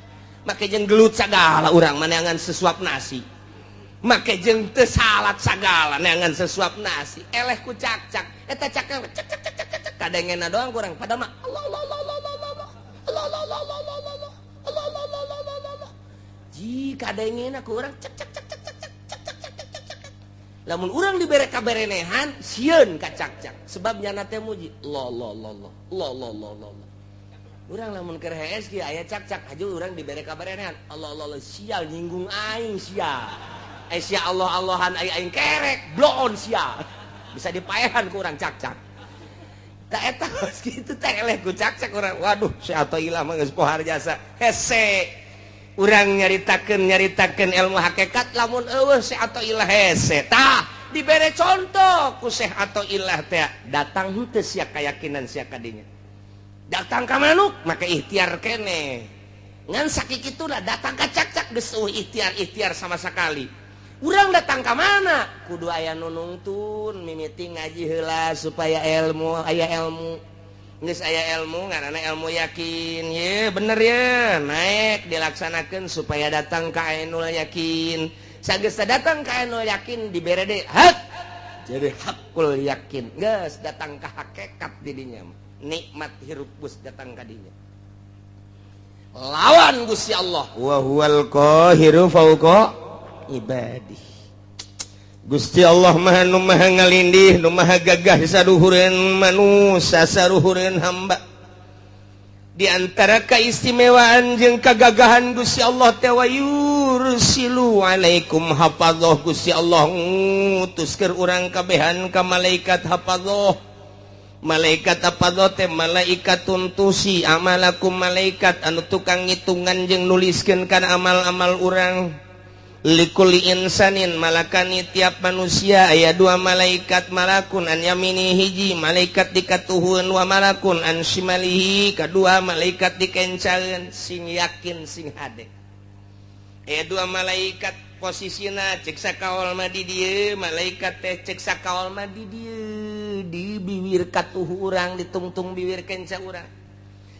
make jeung gelut sagala urang mah neangan sesuap nasi make jeung teu salat sagala neangan sesuap nasi eleh ku cak-cak eta cak cak cak cak cak kadengena doang kurang padahal mah Allah Allah Allah Allah Allah Allah Allah Allah Allah Allah Allah Allah Allah Allah Allah ji kadengena ku urang cak cak cak cak cak cak cak cak cak lamun urang dibere kaberenehan sieun ka cak-cak sebab nyana teh muji Allah Allah Allah Allah Allah Allah Allah urang lamun keur hees kieu aya cak-cak aja urang dibere kaberenehan Allah Allah Allah sial nyinggung aing sial sia Allah-Allahan aing kerek bloon sia bisa dipaehan ku urang cak-cak tak eta kitu teh eleh ku cak-cak urang waduh si atoh ilah mah geus pohar jasa hese urang nyaritakeun ilmu hakikat lamun eueuh si atoh ilah hese tah dibere contoh ku Syekh Atoh Ilah teh datang henteu sia kayakinan sia kadinya datang ka manuk maka ikhtiar keneh ngan sakikituna datang ka cak-cak geus ikhtiar sama sekali. Urang datang ke mana? Kudu aya nu nungtun, mimiti ngaji heula supaya aya ilmu. Geus aya ilmu, ngaranna ilmu yakin. Ye, bener ya, naik dilaksanakeun supaya datang ka ainul yakin. Sageus datang ka ainul yakin dibere deui hak. Jadi hakul yakin. Geus datang ka hakikat di dinya. Nikmat hirup bus datang ka dinya. Lawan Gusti Allah. Wa huwal qahiru fauqa ibadi. Gusti Allah maha nu maha ngalindih nu maha gagah saluhureun manusia saluhureun hamba. Di antara keistimewaan jeung kagagahan Gusti Allah teh wa yursilu alaikum hafadzah. Gusti Allah ngutuskeun urang kabehan ka malaikat hafadzah. Malaikat hafadzah teh malaikatun tusi amalakum malaikat anu tukang ngitungan jeung nuliskeun kana amal-amal urang. Likulli insanin malakani tiap manusia aya dua malaikat malakun an yamini hiji malaikat dikatuhun wa malakun an shimalihi kadua malaikat dikencaeun sing yakin sing hade aya dua malaikat posisina cek sakaol mah di dieu malaikat teh cek sakaol mah di dieu di bibir katuhu urang ditungtung bibir kenca urang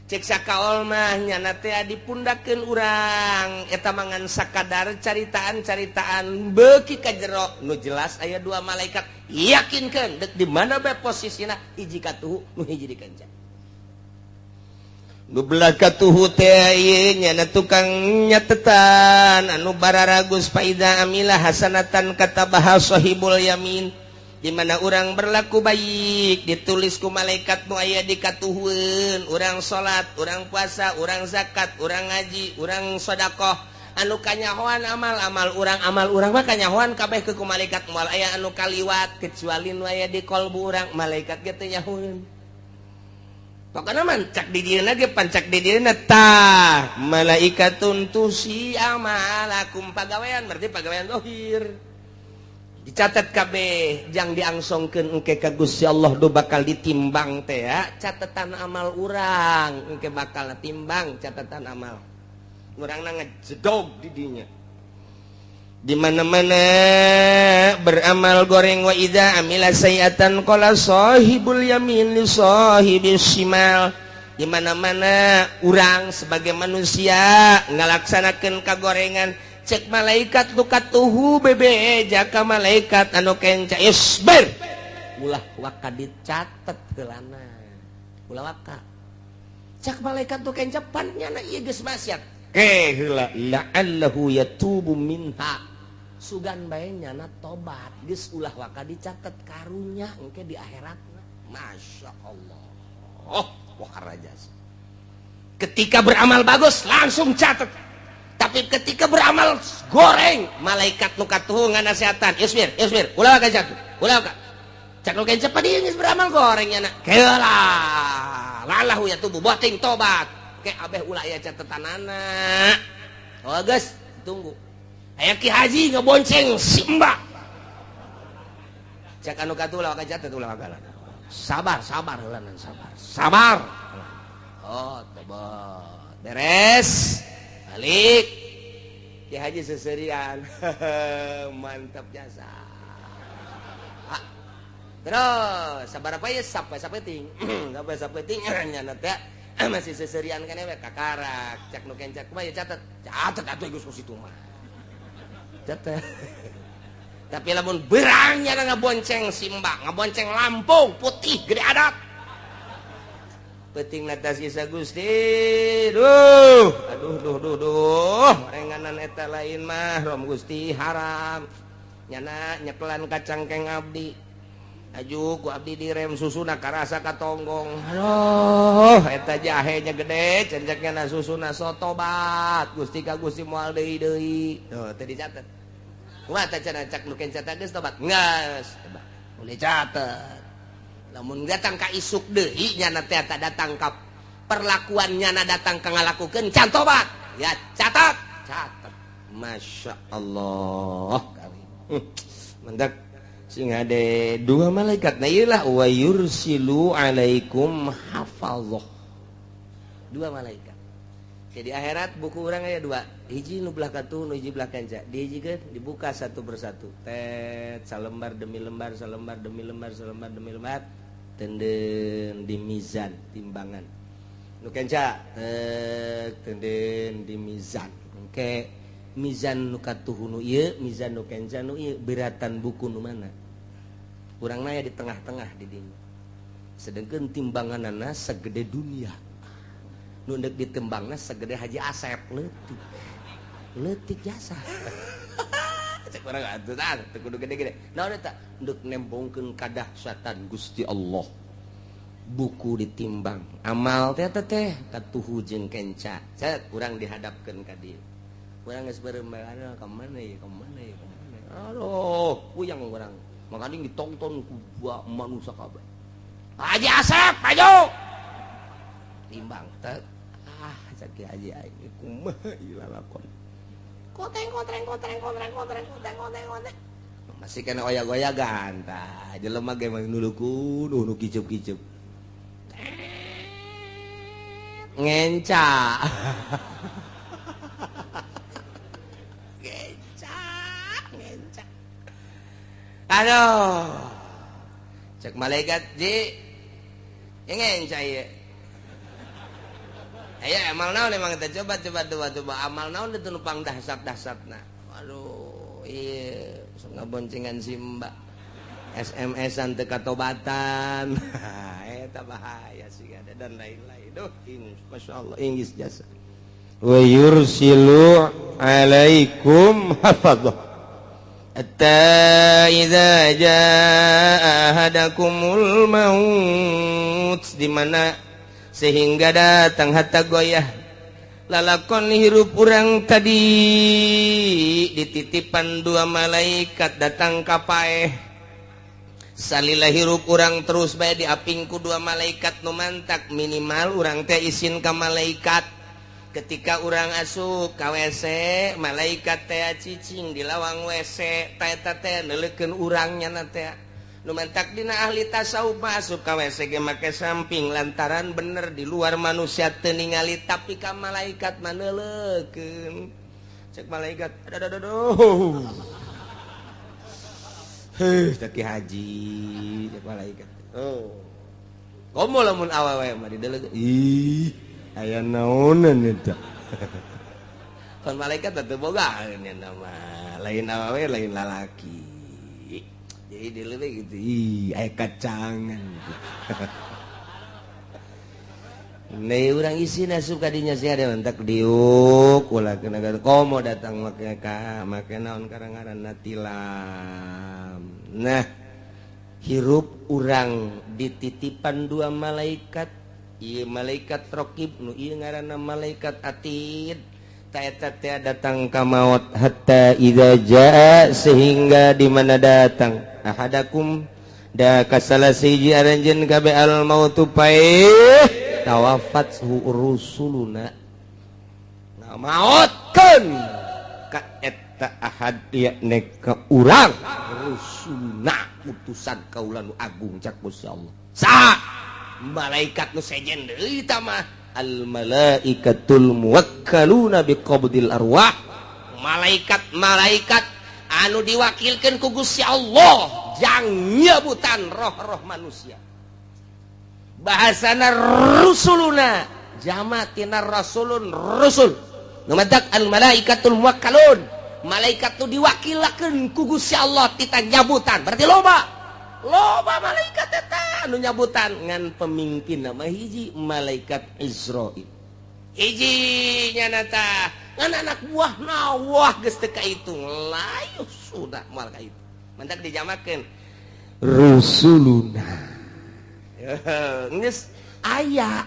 cek sakaol mah nyana teh dipundakeun urang eta mangan sakadar caritaan-caritaan beuki ka jero nu jelas aya dua malaikat yakinkeun deuk di mana bae posisina hiji katuhu nu hiji dikenca nu belah katuhu teh ieu nyana tukang nyatetan anu bararagus faida amila hasanatan katabaha sahibul yamin di mana orang berlaku baik ditulisku malaikatmu aya dikatuhun orang salat orang puasa orang zakat orang ngaji orang sedekah anu kanyahoan amal-amal orang mah kanyahoan kabeh ke ku malaikat moal aya anu kaliwat kecuali nu aya di qalbu urang malaikat ge teu nyahoeun pokona mancak di dieuna ge pancak di dieuna tah malaikatun tusi amalakum pagawean berarti pagawean zahir dicatat kabeh jang diangsongkeun engke ka Gusti Allah do bakal ditimbang teh ya catatan amal urang engke bakal timbang catatan amal urangna ngejedog di dinya di mana-mana beramal goreng wa idza amila sayiatan qala sahibul yamin li sahibis shimal di mana-mana urang sebagai manusia ngalaksanakeun kagorengan cek malaikat lukatuhu bebe jaka malaikat anu kenca isbir ulah waka dicatet heulana ulah waka cek malaikat tu kenca pannyana ieu geus maksiat heula la'allahu yatubu minha sugan bae nyana tobat geus ulah waka dicatet karunya engke di akhiratna masyaallah wah rajas ketika beramal bagus langsung catet tapi ketika beramal goreng malaikat nu katuhu nganasehatan isbir ulah ka jatuh ulah ka cak nu kenca padi geus beramal goreng nya keula lalahu ya tubuh boting tobat ke abeh ulah aya catetanana oh geus tunggu aya ki haji ngebonceng simba cak anu katuhu ulah ka catet ulah ka sabar heula sabar oh tobat beres balik Ki Haji seserian mantap jasa terus sabar apa ya sapeting sapeting nyana teh masih seserian kan we kakarak cak nu kencak mah ya catet atuh geus ku situ mah catet tapi lamun berang nyana ngabonceng simba ngabonceng Lampung putih gede adat penting natasi Gusti aduh renganan eta lain mah rom Gusti haram nyana nyekelan kacangkeng abdi aju ku abdi direm susuna karasa katonggong aduh eta jahenya gede cenjekna susuna sotobat Gusti ka Gusti moal deui tuh teu dicatet kumaha teh cenah cak nu kenca teh geus tobat geus coba boleh catet namun datang ka isuk deui nyana teh datang ka perlakuan nyana datang ka ngalakukeun can tobat ya catat Masya Allah mendak sing ade dua malaikat na ieu lah wa yursilu alaikum hafazah dua malaikat jadi akhirat buku urang aya dua hiji nu belah katuh nu hiji belah kanca dihijikeun dibuka satu persatu tet salembar demi lembar salembar demi lembar tenden di mizan timbangan nu kenca tenden di mizan engke mizan nu katuh nu ieu mizan nu kenca nu ieu beratan buku nu mana urangna aya di tengah-tengah di dieu sedengkeun timbanganna segede dunia nu deuk ditembangna segede Haji Asep leutik jasa cek urang atuh tah teu kudu gede-gede naon eta nduk nembongkeun kadahsyatan Gusti Allah buku ditimbang amal teh katuhu jeung kenca cek urang dihadapkeun ka dieu urang geus beureumbaan ka mana ye aduh puyang urang makanya ditonton ku manusia kabeh Haji Asep maju timbang teh cek Haji aing kumaha ieu lalakon koteng masih kena oyak-oyagan tah jelema ge mah nuluku nu kiceup-kiceup ngenca aduh cek malaikat ji ngenca ieu aya amal naon emang kita coba amal naon itu nupang dahsat-dahsatna aduh ieu sok ngaboncengan simba SMS-an teu katobatan eta bahaya sih ada dan lain-lain duh masyaallah inggis jasa wa yursilu alaikum hafadzah hatta idza jaa ahadakumul maut, di mana sehingga datang hatta goyah lalakon hirup urang tadi dititipan dua malaikat datang ka paeh salila hirup urang terus bae diapingku dua malaikat nu mantak minimal urang teh izin ka malaikat ketika urang asup ka WC malaikat teh cicing di lawang WC eta teh neuleukeun urangnya na teh nu mantak dina ahli tasawuf masuk ka WC ge make samping lantaran bener di luar manusia teu ningali tapi ka malaikat mah neuleukeun cek malaikat aduh cek haji cek malaikat komo lamun awewe mah dideuleukeun ih aya naonan eta kan malaikat teu boga nya nama lain awewe lain lalaki jadi dileuleuh gitu ih aya kacangan Nih urang isi asup ka dinya sia ada mentak diuk ulah kena komo datang make naon karangaranna tilam. Nah hirup urang dititipan dua malaikat, ieu malaikat raqib nu ieu ngaranna malaikat atid. Ta eta teh datang ka maut hatta idza jaa sehingga di mana datang ahadakum da kasalasiji aranjeun kabe al mautu pae tawafat rusuluna nah mautkeun ka eta ahad yakne ka urang rusuluna utusan kaula nu agung cak Gusti Allah sa malaikat nu sejen deui ta mah al malaikatul muwakkaluna biqabdil arwah malaikat anu diwakilkeun ku Gusti Allah jang nyebutan roh-roh manusia bahasana rusuluna jamatina rasulun rusul numadak al malaikatul muwakkalun malaikat tu diwakilakeun ku Gusti Allah tita nyabutan berarti loba malaikat eta anu nyabutan ngan pemimpin nama hiji malaikat Israil hiji nyanata ngan anak buah nawah geus teu kaitung layu sudah moal ka itu mantak dijamakeun rusuluna geus aya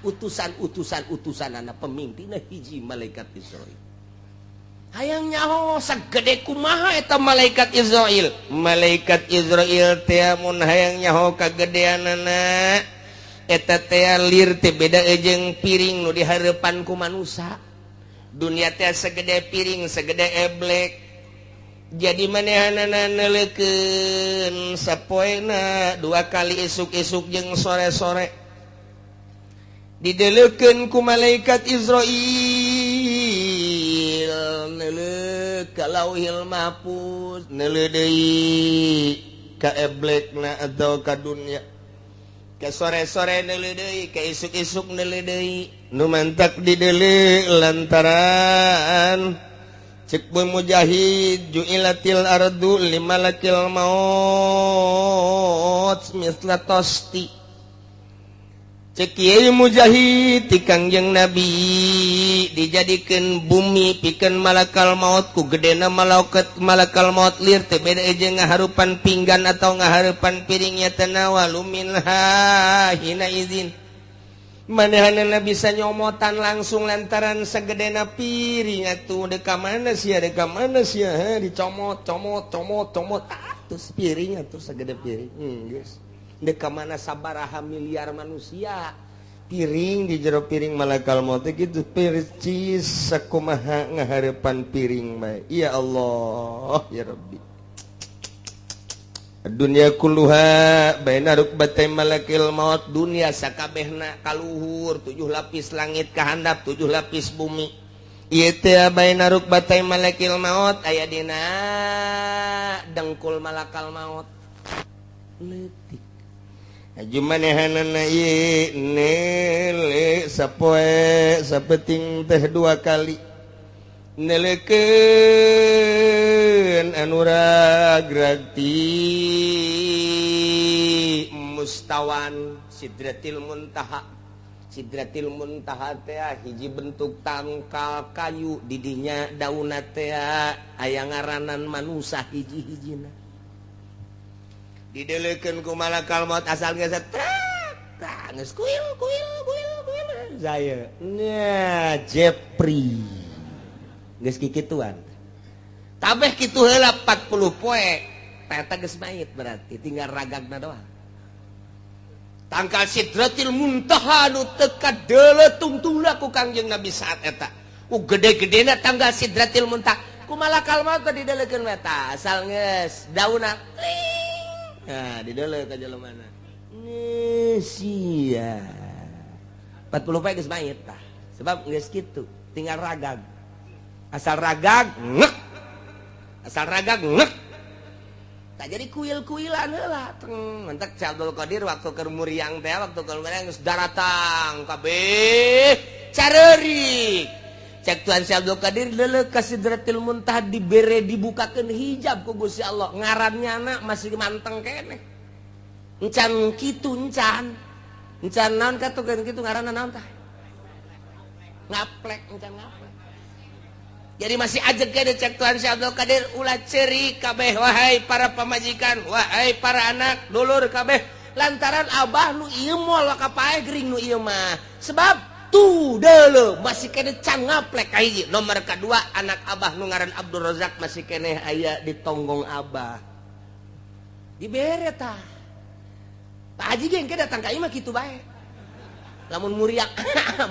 utusan anak pemimpin hiji malaikat Israil hayang nyaho sagede kumaha eta malaikat Israil teh mun hayang nyaho kagedeanana eta teh lir teh beda jeung piring nu dihareupan ku manusia dunia teh segede piring segede eblek jadi manehanana neuleukeun sapoena dua kali isuk-isuk jeung sore-sore dideuleukeun ku malaikat Israil neuleuh ka lauhil mahfuz neuleuh deui ka eblekna atau ka dunya ka sore-sore neuleuh deui ka isuk-isuk neuleuh deui nu mantak dideuleuh lantaran cek mujahid ju'ilatil ardu limalakil maut misla tosti cek ieu mujahid ti Kangjeng Nabi dijadikeun bumi pikeun malakal maut ku gedena malakal maut lir teh beda jeung ngaharupan pinggan atau ngaharupan piringnya tanawalu minha hina izin manehanana bisa nyomotan langsung lantaran sagedena piring atuh deka mana sia dicomot atus piring atuh sagede piring geus deka mana sabaraha miliar manusia piring di jero piring malakal maut kitu percis sakumaha ngahareupan piring bae ya Allah ya Rabbi dunia kulluha baina rukbatai malakil maut dunia sakabehna kaluhur 7 lapis langit kahandap 7 lapis bumi ieu teh baina rukbatai malakil maut aya dina dengkul malakal maut leutik ajumanehanana ieu neule sapoe sapeting teh 2 kali neleukeun anu ragragti mustawan sidratil muntaha Sidratil Muntaha teh hiji bentuk tangkal kayu didinya daunna teh aya ngaranan manusa hiji-hijina. Didelekeun ku malakal maut asal geus geus kuil. Saya nya Jepri. Geus kikituan. Tabeh kitu heula 40 poe. Eta geus mayit berarti tinggal ragagna doang. Tangkal Sidratil Muntaha nu teu kadeuleuh tungtungna ku Kangjeng Nabi saat eta. Ku gede-gedena tangkal Sidratil Muntaha. Ku malakal maut teh didelekeun eta asal geus daunna. Nah, dideleuk ka jelemana. Sia. 40 poe geus mayit tah. Sebab geus kitu, tinggal ragag. Asal ragag ngek. Tak jadi kuil-kuilan heula. Mentek Abdul Qadir waktu keur muriang teh waktu keur muriang geus daratang kabeh careurik. Cek Tuhan Si Abdul Qadir leuleuh ka Sidratil Muntaha dibere dibukakeun hijab ku Gusti Allah. Ngarannyana masih manteng keneh. Encan kitu encan. Encan naon katukeun kitu ngaranna naon tah? Ngaplek, encan ngaplek. Jadi masih ajeg kene cek Tuhan Si Abdul Qadir ulah ceurik kabeh wahai para pamajikan, wahai para anak, dulur kabeh lantaran abah nu ieu moal ka paeh gering nu ieu mah. Sebab tuh deuleuh masih kene can ngaplek ka hiji. Nomor kadua anak abah nu ngaran Abdul Razak masih kene aya di tonggong abah. Dibere tah. Pak Haji ge engke datang ka ieu mah kitu bae. Lamun muriak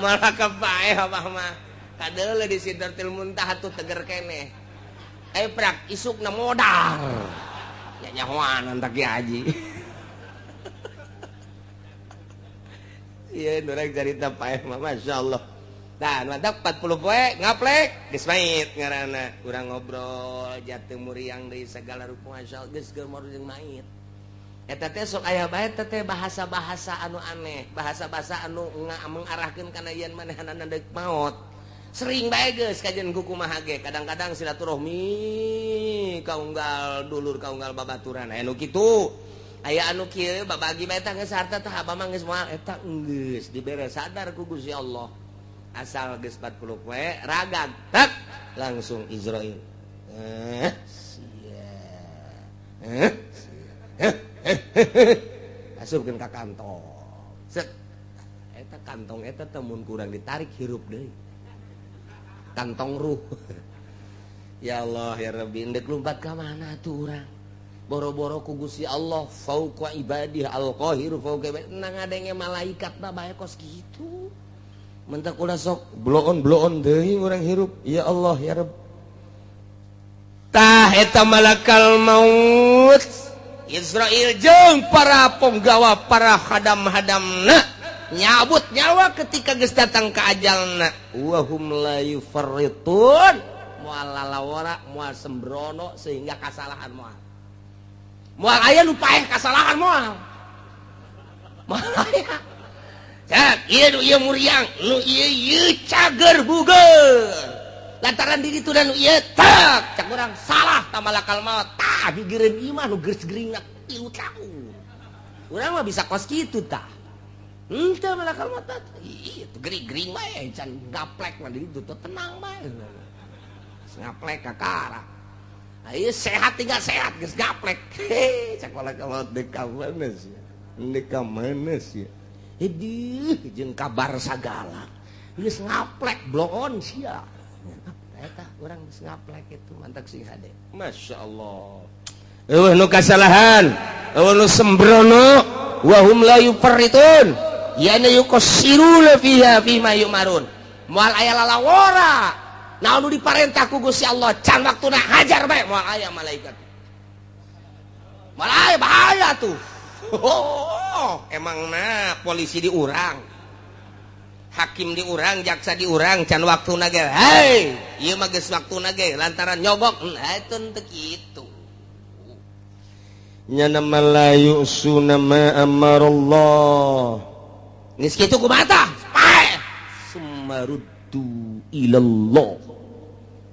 malah ka paeh abah mah. Kadeuleuh di Sidratil Muntaha tuh teger keneh. Prak isukna modal. Ya nyahoan antak Ki Haji. Ieu nurang carita paeh mah masyaallah. Tah mantap 40 poe ngaplek geus mait ngaranna. Urang ngobrol jatuh muriang deui segala rupa masyaallah geus geumor jeung mait. Eta teh sok aya bae teh bahasa-bahasa anu aneh, bahasa-bahasa anu mengarahkeun kana yen manehanana deuk maot. Sering bae geus kajen kumaha ge kadang-kadang silaturahmi kaunggal dulur kaunggal babaturan anu kitu aya anu kieu babagi bae tah geus harta tah abah mah geus moal eta geus dibere sadar ku Gusti Allah asal geus 40 poe ragag tak langsung Israil asupkeun ka kantong set eta kantong eta teh mun kurang ditarik hirup deui kantong ruh. Ya Allah ya Rabbi endek lumpat ka mana tuh urang boro-boro ku Gusti Allah fauqa ibadih al-qahir fauqa nang ngadenge malaikat mah bae kos kitu mentek ulah sok bloon deui urang hirup ya Allah ya Rabb tah eta malakal maut Israil jeung para penggawa para hadam-hadamna nyabut nyawa ketika geus datang ka ajalna wa hum la yufarritun moal lalawara moal sembrono sehingga kasalahan moal aya nu paeh kasalahan moal aya cak ieu muriang nu ieu cager bugeun lantaran di ditu dan nu ieu tak cak urang salah ta malakal maut tah gigireun ieu mah nu geus geringat 3 tahun urang mah bisa kos kitu tah. Entah malakal maut itu gering-gering bae can gaplek mah di ditu tenang bae. Ngaplek kakara. Ieu sehat tinggal sehat geus gaplek. Cak malakal maut deuk ka mana sia? Deuk ka mana sia? Hidih jeung kabar sagala. Geus ngaplek bloon sia. Eta urang geus ngaplek itu mantak sing hade. Masyaallah. Eueuh nu kasalahan, eueuh nu sembrono wa hum la yufarritun. Yana yuqassiruna fiha fima yumarun. Moal aya lalawara. Naon nu diparentah ku Gusti Allah can waktuna hajar bae moal aya malaikat. Moal aya bahaya tuh. Emangna polisi di urang. Hakim di urang, jaksa di urang can waktuna ge. Hei, ieu mah geus waktuna ge lantaran nyogok. Eta teu kitu. Nya nama la yusuna ma amarallah. Geus kitu kumaha tah? Sumaruddu ilallah.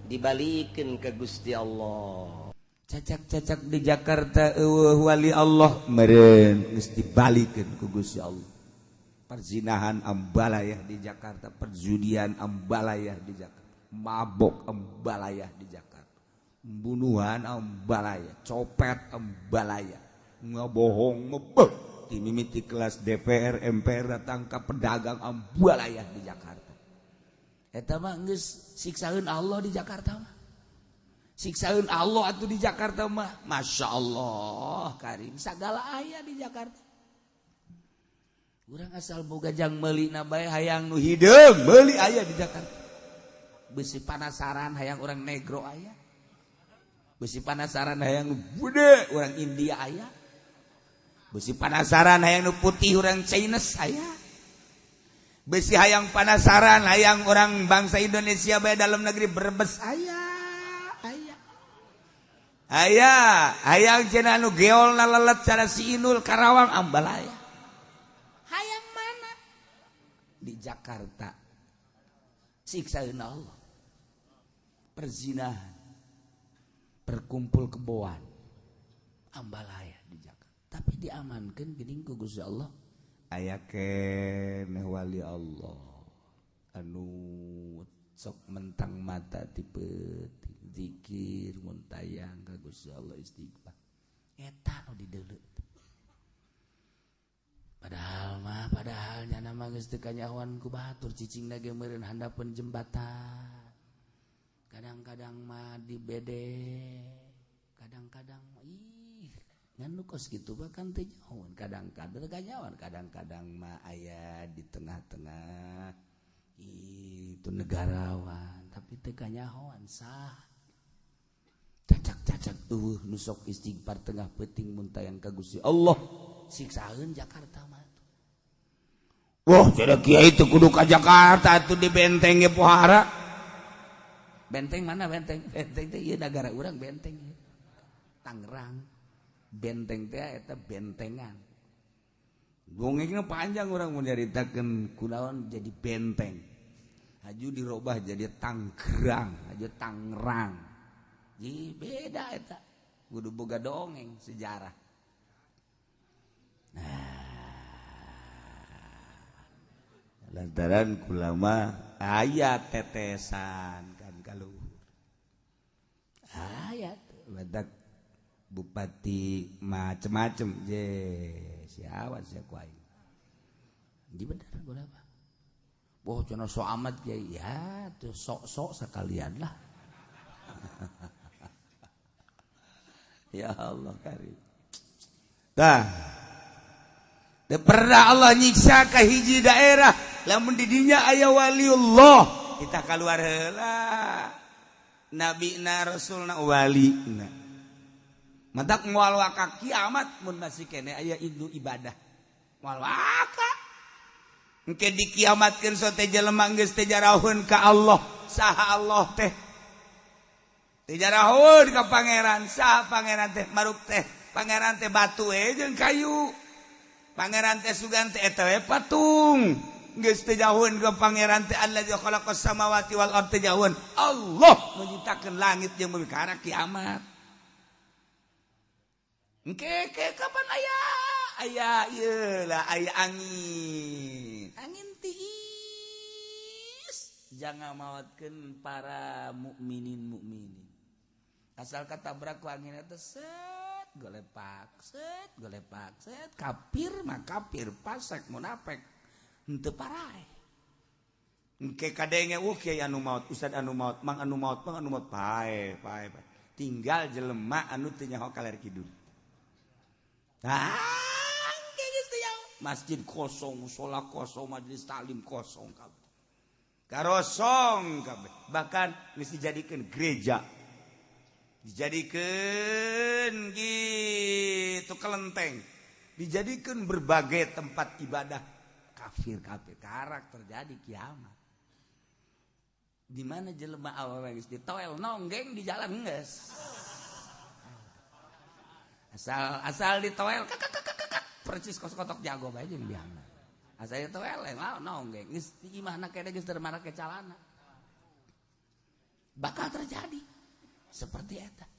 Dibalikeun ka Gusti Allah. Cacak-cacak di Jakarta eueuh wali Allah meureun geus dibalikeun ku Gusti Allah. Perzinahan ambalayah di Jakarta, perjudian ambalayah di Jakarta, mabok ambalayah di Jakarta, pembunuhan ambalayah, copet ambalayah, ngebohong mebeh, dimimiti kelas DPR MPR datang ke pedagang ambalayah di Jakarta. Eta mah geus siksaeun Allah di Jakarta mah. Siksaeun Allah atuh di Jakarta mah. Masya Allah karim sagala aya di Jakarta. Urang asal boga jang meuli na bae hayang nu hideung meuli aya di Jakarta. Beusi panasaran hayang urang negro aya. Beusi panasaran hayang nu bude urang India aya. Beusi panasaran hayang nu putih urang Chinese aya. Beusi hayang panasaran hayang orang bangsa Indonesia bae dalam negeri Brebes aya. Aya, hayang cenah nu geol na lelet cara si Inul Karawang ambalaya. Hayang mana? Di Jakarta. Siksaeun Allah. Perzinahan. Perkumpul keboan. Ambalaya di Jakarta. Tapi diamankeun geuning ku Gusti Allah. Aya keneh wali Allah. Anu sok mentang mata tipe zikir muntayang ka Gusti Allah istighfar. Eta nu dideuleu. Padahal nyana mah geus teu kanyahoan ku batur cicingna ge meureun handapeun jembatan. Kadang-kadang mah di bede. Kadang-kadang ngan nu kos kitu bahkan teu nyahoan, kadang-kadang kanyahoan, kadang-kadang mah aya di tengah-tengah itu negarawan tapi teu kanyahoan sah. Cacak-cacak tuh nu sok istighfar tengah peuting muntayang ka Gusti Allah. Siksaeun Jakarta mah. Wah, jadi kiai teu kudu ka Jakarta atuh di benteng ge pohara. Benteng mana benteng? Benteng teh ieu nagara urang benteng. Tangerang. Benteng teh eta bentengan. Dongengna panjang urang mun nyaritakeun kunaon jadi benteng. Haju dirobah jadi Tanggerang, haju Tangerang. Jadi beda eta. Kudu boga dongeng sejarah. Lantaran kulama ayat tetesan kan kaluhur. Ayat badak bupati macem-macem je siawan sia ku aing. Di bener gua apa? Boh cenah so amat kiai ya tuh sok-sok sekalian lah. Ya Allah karim. Tah. Teu pernah Allah nyiksa ka hiji daerah lamun di dinya aya waliullah kita kaluar heula. Nabina rasulna walina. Matak moal waka kiamat mun masih kene aya induk ibadah. Moal waka. Engke dikiamatkeun so teh jelema geus teh jarahun ka Allah. Saha Allah teh? Teh jarahun ka pangeran. Saha pangeran teh? Maruk teh. Pangeran teh batu jeung kayu. Pangeran teh sugan teh eta we patung. Geus teh jauheun ka pangeran teh allazi khalaqas samawati wal ardi jauheun. Allah menciptakeun langit jeung bumi ka kiamat. Engke kapan aya ieu lah aya angin. Angin tiis jangan mawatkeun para mukminin. Asal katabrak ku angin eta set golepak, kafir mah kafir, fasik munafik henteu parae. Engke kadenge kiai anu maot, ustad anu maot, mang anu maot pae. Tinggal jelema anu teu nyaho kaler kidul. Masjid kosong, musola kosong, majelis taklim kosong kabeh. Karosong kabeh. Bahkan geus dijadikeun gereja. Dijadikeun gitu kelenteng. Dijadikeun berbagai tempat ibadah. Kafir karak terjadi kiamat. Di mana jelema awewe geus ditoel nonggeng di jalan geus. Asal ditoel percis kotok jago bae jeung biangna. Asal ditoel nonggeng geus di imahna kene geus dermana ke calana. Bakal terjadi seperti eta.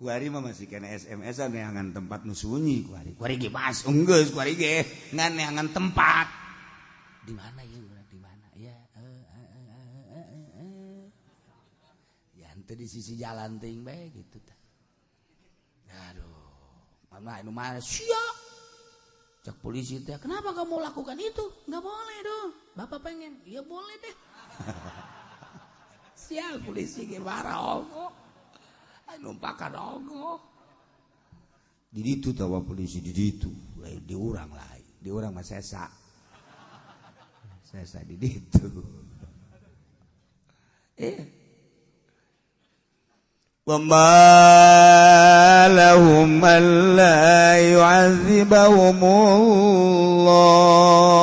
kuari mah masih kena SMS-an neangan tempat nu sunyi kuari ge mas geus kuari ge ngan neangan tempat di mana ya di mana ya ya ente di sisi jalan teuing bae gitu tah aduh mana anu mah sia cek polisi teh kenapa kamu lakukan itu nggak boleh dong bapak pengen ya boleh deh sial polisi ge marah ogo numpakan ogo di ditu tawa polisi di ditu di urang lain di urang mah sesa di ditu wa ma lahum alla yu'adzibahumullah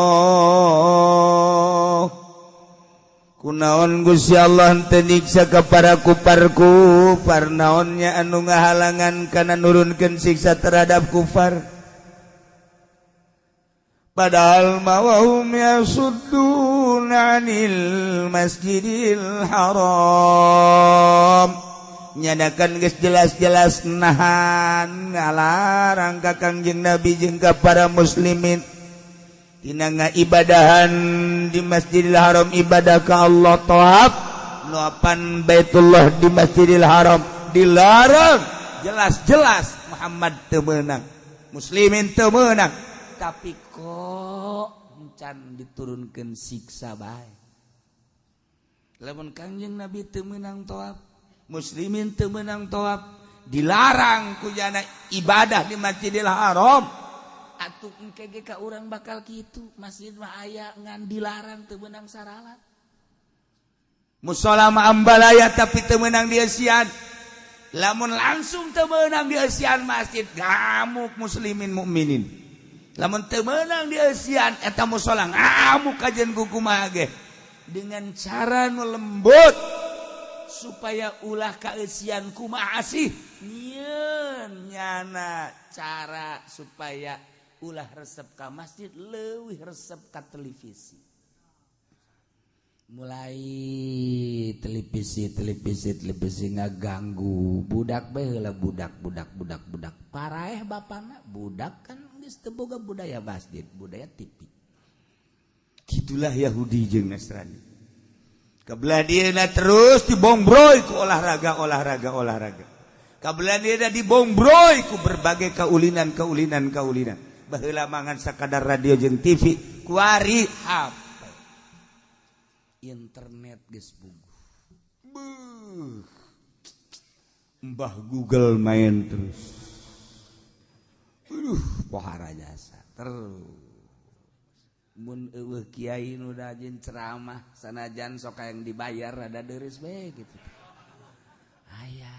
kunaon Gusti Allah teu nyiksa ka para kufar naonnya anu ngahalangan kana nurunkeun siksa terhadap kufar padahal mawahum yasudduna 'anil masjidil haram nyadakan geus jelas-jelas nahan ngalarang ka Kangjeng Nabi jeung ka para muslimin tina ngaibadahan di Masjidil Haram ibadah ka Allah tawaf nuapan Baitullah di Masjidil Haram dilarang jelas-jelas Muhammad teu meunang muslimin teu meunang tapi kok encan diturunkeun siksa bae lamun Kangjeng Nabi teu meunang tawaf muslimin teu meunang tawaf dilarang ku jana ibadah di Masjidil Haram atuh engke ge ka urang bakal kitu masjid mah aya ngan dilarang teu meunang saralat mushola mah ambalaya tapi teu meunang dieusian lamun langsung teu meunang dieusian masjid gamuk muslimin mukminin lamun teu meunang dieusian eta mushola ngamuk kajen kumaha ge dengan cara nu lembut supaya ulah kaeusian kumaha sih nyeun nyana cara supaya ulah resep ka masjid leuwih resep ka televisi mulai televisi ngaganggu budak bae heula budak paraeh bapana budak kan geus teu boga budaya masjid budaya TV gitulah Yahudi jeung Nasrani kabelah dieuna terus dibongbroy ku olahraga kabelah dieuna dibongbroy ku berbagai kaulinan baheula mangan sakadar radio jeung TV kuari HP internet geus buguh Mbah Google main terus pohara jasa terus mun eueuh kiai nu rajin ceramah sanajan sok yang dibayar rada deureus bae gitu aya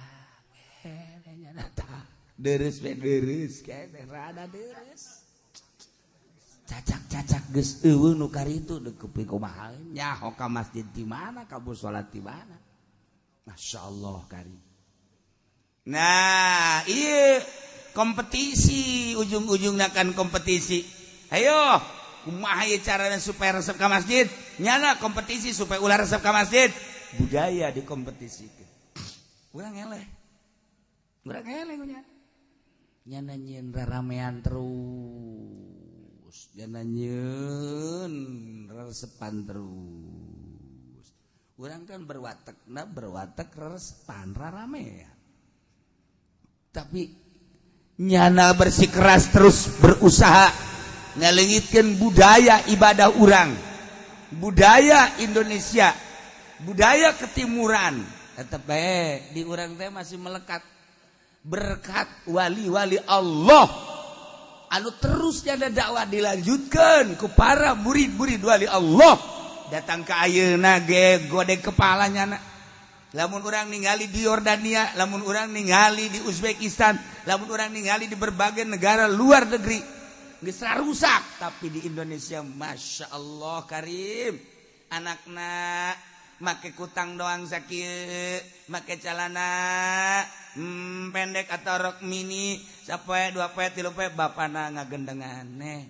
nya tah deureus kene rada deureus cacak geus eueuh nu karitu deukeupin kumaha nyaho ka masjid di mana ka salat di mana masyaallah karim nah ieu kompetisi ujung-ujungna kan kompetisi ayo kumaha ieu carana supaya resep ka masjid nyana kompetisi supaya ulah resep ka masjid budaya dikompetisikeun urang eleh nya nyana nyieun raramean terus nyana nyieun resepan terus urang kan berwatek resepan raramean tapi nyana bersikeras terus berusaha ngalengitkeun budaya ibadah urang budaya Indonesia budaya ketimuran tetep bae di urang teh masih melekat berkat wali-wali Allah anu terus nyana dakwah dilanjutkeun ku para murid-murid wali Allah datang ka ayeuna ge gode kepala nyana lamun urang ningali di Yordania lamun urang ningali di Uzbekistan lamun urang ningali di berbagai negara luar negeri geus rusak tapi di Indonesia Masya Allah karim anakna make kutang doang sakieu make celana pendek atau rok mini sapoe 2 poe 3 poe bapana ngagendengan neng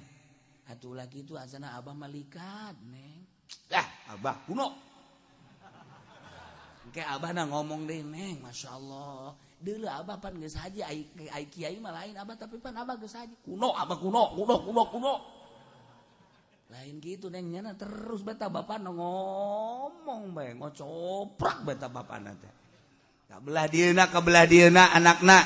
atuh lagi itu asana abah malikat neng abah kuno kayak abah na ngomong deh neng Masya Allah Deuleu abah pan geus haji ai kiai mah lain abah tapi pan abah geus haji. Kuno. Lain gitu neng nyana terus beta bapana ngomong bae ngocoprak beta bapana teh. Kabelah dieuna anakna.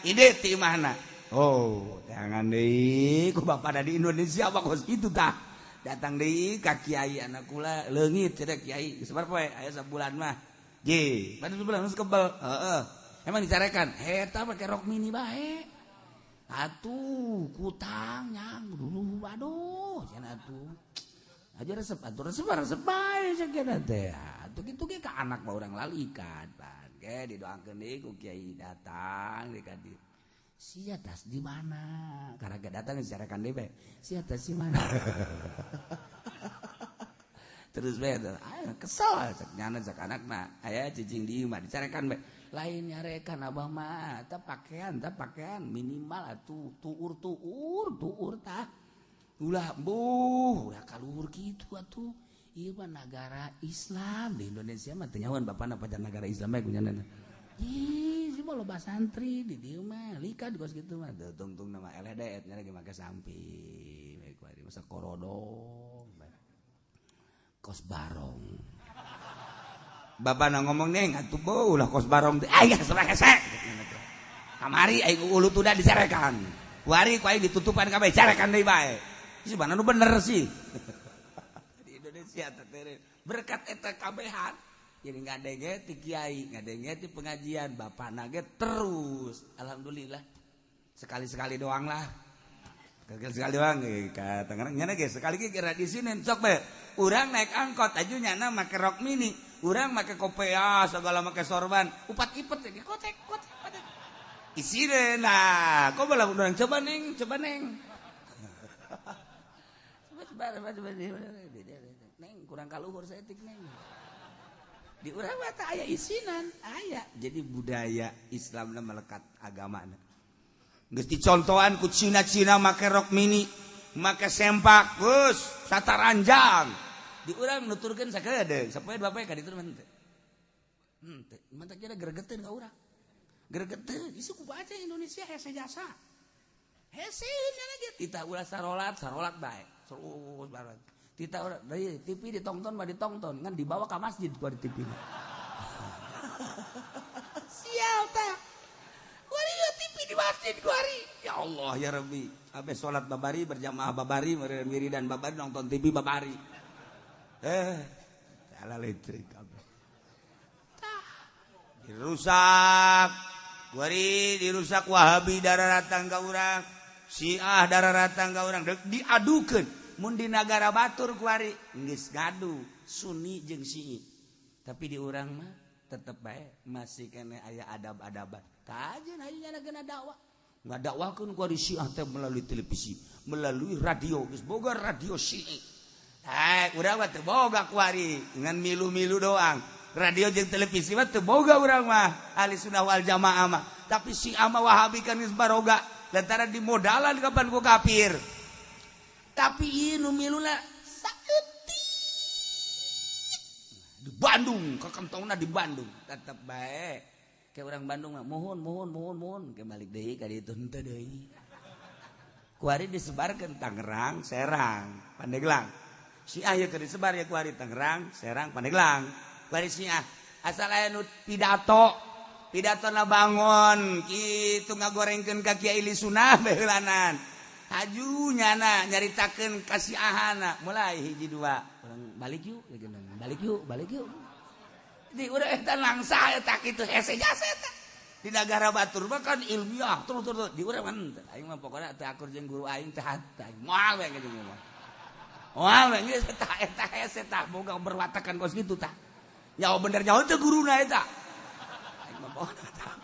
Ide ti imahna. Oh, jangan deui ku bapana di Indonesia apa kos kitu tah. Datang deui ka kiai anak kula leungit cenah kiai. Sabar poe aya sabulan mah. Ye, pada sebulan geus kebal. Heeh. Emang dicarekan, eta pakai rok mini bae. Atuh, kutang nyang dulu, aduh, cenah atuh. Aja resep bae sakena teh. Atuh kitu ge ka anak mah urang lalikan, pan. Ge didoakeun deui ku kiai datang deui ka dieu. Sia tas di mana? Karena gak datang dicarekan deui bae. Sia tas di mana? Terus bae kesel cek nyana cek anakna. Aya cicing di imah dicarekan bae. Lain nyarekan abah mah tah pakaian minimal atuh tuur tah ulah kaluhur kitu atuh ieu mah negara Islam di Indonesia mah teu nyahoan bapana pacar negara Islam bae kunyanana ih si loba santri di dieu mah lika di kos kitu mah tungtung nama LDF nya lagi make sampi bae kuari masa korodong kos barong. Bapak na ngomong neng atuh beuh ulah kos barong teh aya serah hese kamari aing ulu tuda dicarekan kuari ku aing ditutupan kabeh carekan deui bae si mana nu bener sih di Indonesia teh berkat eta kabehan jadi ngadenge ti kiai ngadenge ti pengajian bapana ge terus alhamdulillah sekali-sekali doang lah sekali doang ka Tangerang nya ge sekali ge kira di sini sok bae urang naik angkot aju nyana make rok mini urang make kopea segala make sorban upat-ipet ge kotek isine nah kok bala urang coba neng coba neng kurang kaluhur saeutik neng di urang mah teh aya isinan aya jadi budaya Islamna melekat agamana geus dicontohan ku Cina-Cina make rok mini make sempak geus sataranjang di urang nuturkeun sakedeung sapoe bapak ka ditu teh mantak kira gregeteun ka urang gregeteun isu ku baca Indonesia hese jasa hese nya lagi tita ulah sarolat bae terus bareng tita urang dari TV ditonton mah ditonton ngan dibawa ka masjid ku di TV sial tah kuari TV di masjid kuari ya Allah ya Rabbi abe salat babari berjamaah babari wiridan babari nonton TV babari salah listrik kabeh dirusak kuari dirusak Wahabi dararatan ka urang Syiah dararatan ka urang diadukeun mun di negara batur kuari geus gaduh Sunni jeung Syi'i tapi di urang mah tetep bae masih kene aya adab-adaban kajen aya nyana dakwah ngadakwakeun kuari Syiah teh melalui televisi melalui radio geus boga radio Syi'i urang mah teu boga kuari ngan milu-milu doang radio jeung televisi mah teu boga urang mah ahli sunnah wal jamaah mah tapi Syiah mah Wahabi kan geus baroga lantaran dimodalan kapan ku kafir tapi ieu nu miluna saeutik di Bandung kakentongna di Bandung tetep bae ke urang Bandung mah mohon ke balik deui ka ditu henteu deui kuari disebarkeun Tangerang Serang Pandeglang Syiah ya keur disebar ya kuari Tangerang Serang Pandeglang kuari Syiah asal aya nu pidatona bangun kitu ngagorengkeun ka Kiai Li Sunah beulanan haju nyana nyaritakeun kasiahana mulai hiji dua urang balik yuk di urang eta langsa eta kitu hese jasa eta di negara batur mah kan ilmiah terus di urang mah teu aing mah pokona teu akur jeung guru aing teh hatta moal we kitu mah moal we geus eta hese tah boga berwatakan kos kitu tah nyaho bener nyaho teh guruna eta aing mah pokona tah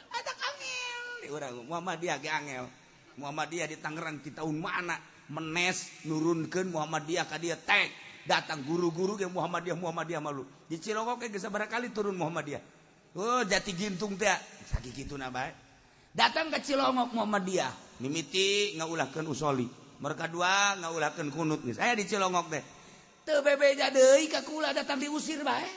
eta kangel di urang Muhammadiyah ge angel Muhammadiyah di Tangerang di tahun mana menes nurunkeun Muhammadiyah ka dieu tek datang guru-guru ge Muhammadiyah malu di Cilongok ge sabaraha kali turun Muhammadiyah oh jati gintung teh sakikituna bae datang ke Cilongok Muhammadiyah mimiti ngaulahkeun usoli mereka dua ngaulahkeun kunut geus aya di Cilongok teh teu bebeja deui ka kula datang diusir bae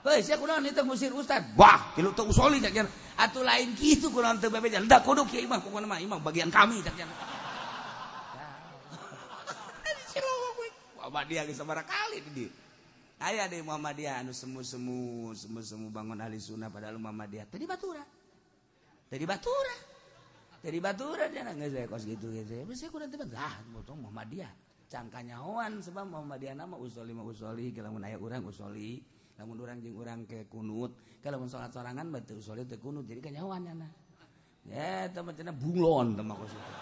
heuh sia kunaon itu ngusir ustad wah tilu teu usoli cak cenah atuh lain kitu kunaon teu bebejan da kudu kieu mah pokona mah imah bagian kami cak cenah Muhammadiyah geus sabaraha kali di dieu aya deui Muhammadiyah anu semu-semu bangun ahli sunnah padahal Muhammadiyah teu di batura dia geus aya kos kitu geus bisa kudu teu motong Muhammadiyah cangka nyahoan sebab Muhammadiyah nama usoli lamun aya urang usoli lamun urang jeung urang ke kunut kalau mun salat sorangan bae teu usoli teu kunut jadi kanyahoan nya ya teh mah cenah bunglon teh mah kos kitu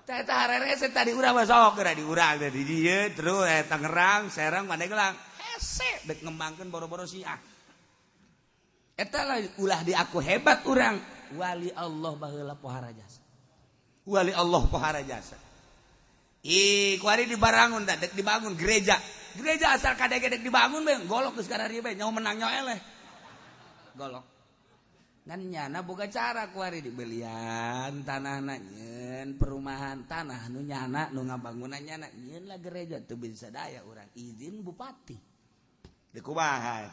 teh harerese tadi urang mah sok geura di urang di dieu terus Tangerang Serang Pandeglang hese dek ngembangkeun boro-boro Syiah eta lah ulah di aku hebat urang wali Allah baheula pohara jasa wali Allah pohara jasa kuari dibarangun dah dek dibangun gereja asal kadege dek dibangun be golok geus karari be nyaho menang nyaho eleh golok ngan nyana boga cara kuari dibelian tanahna nyeun perumahan tanah nu nyana nu ngabangunan nyana nyeun lah gereja teu bisa daya urang izin bupati deuk kumaha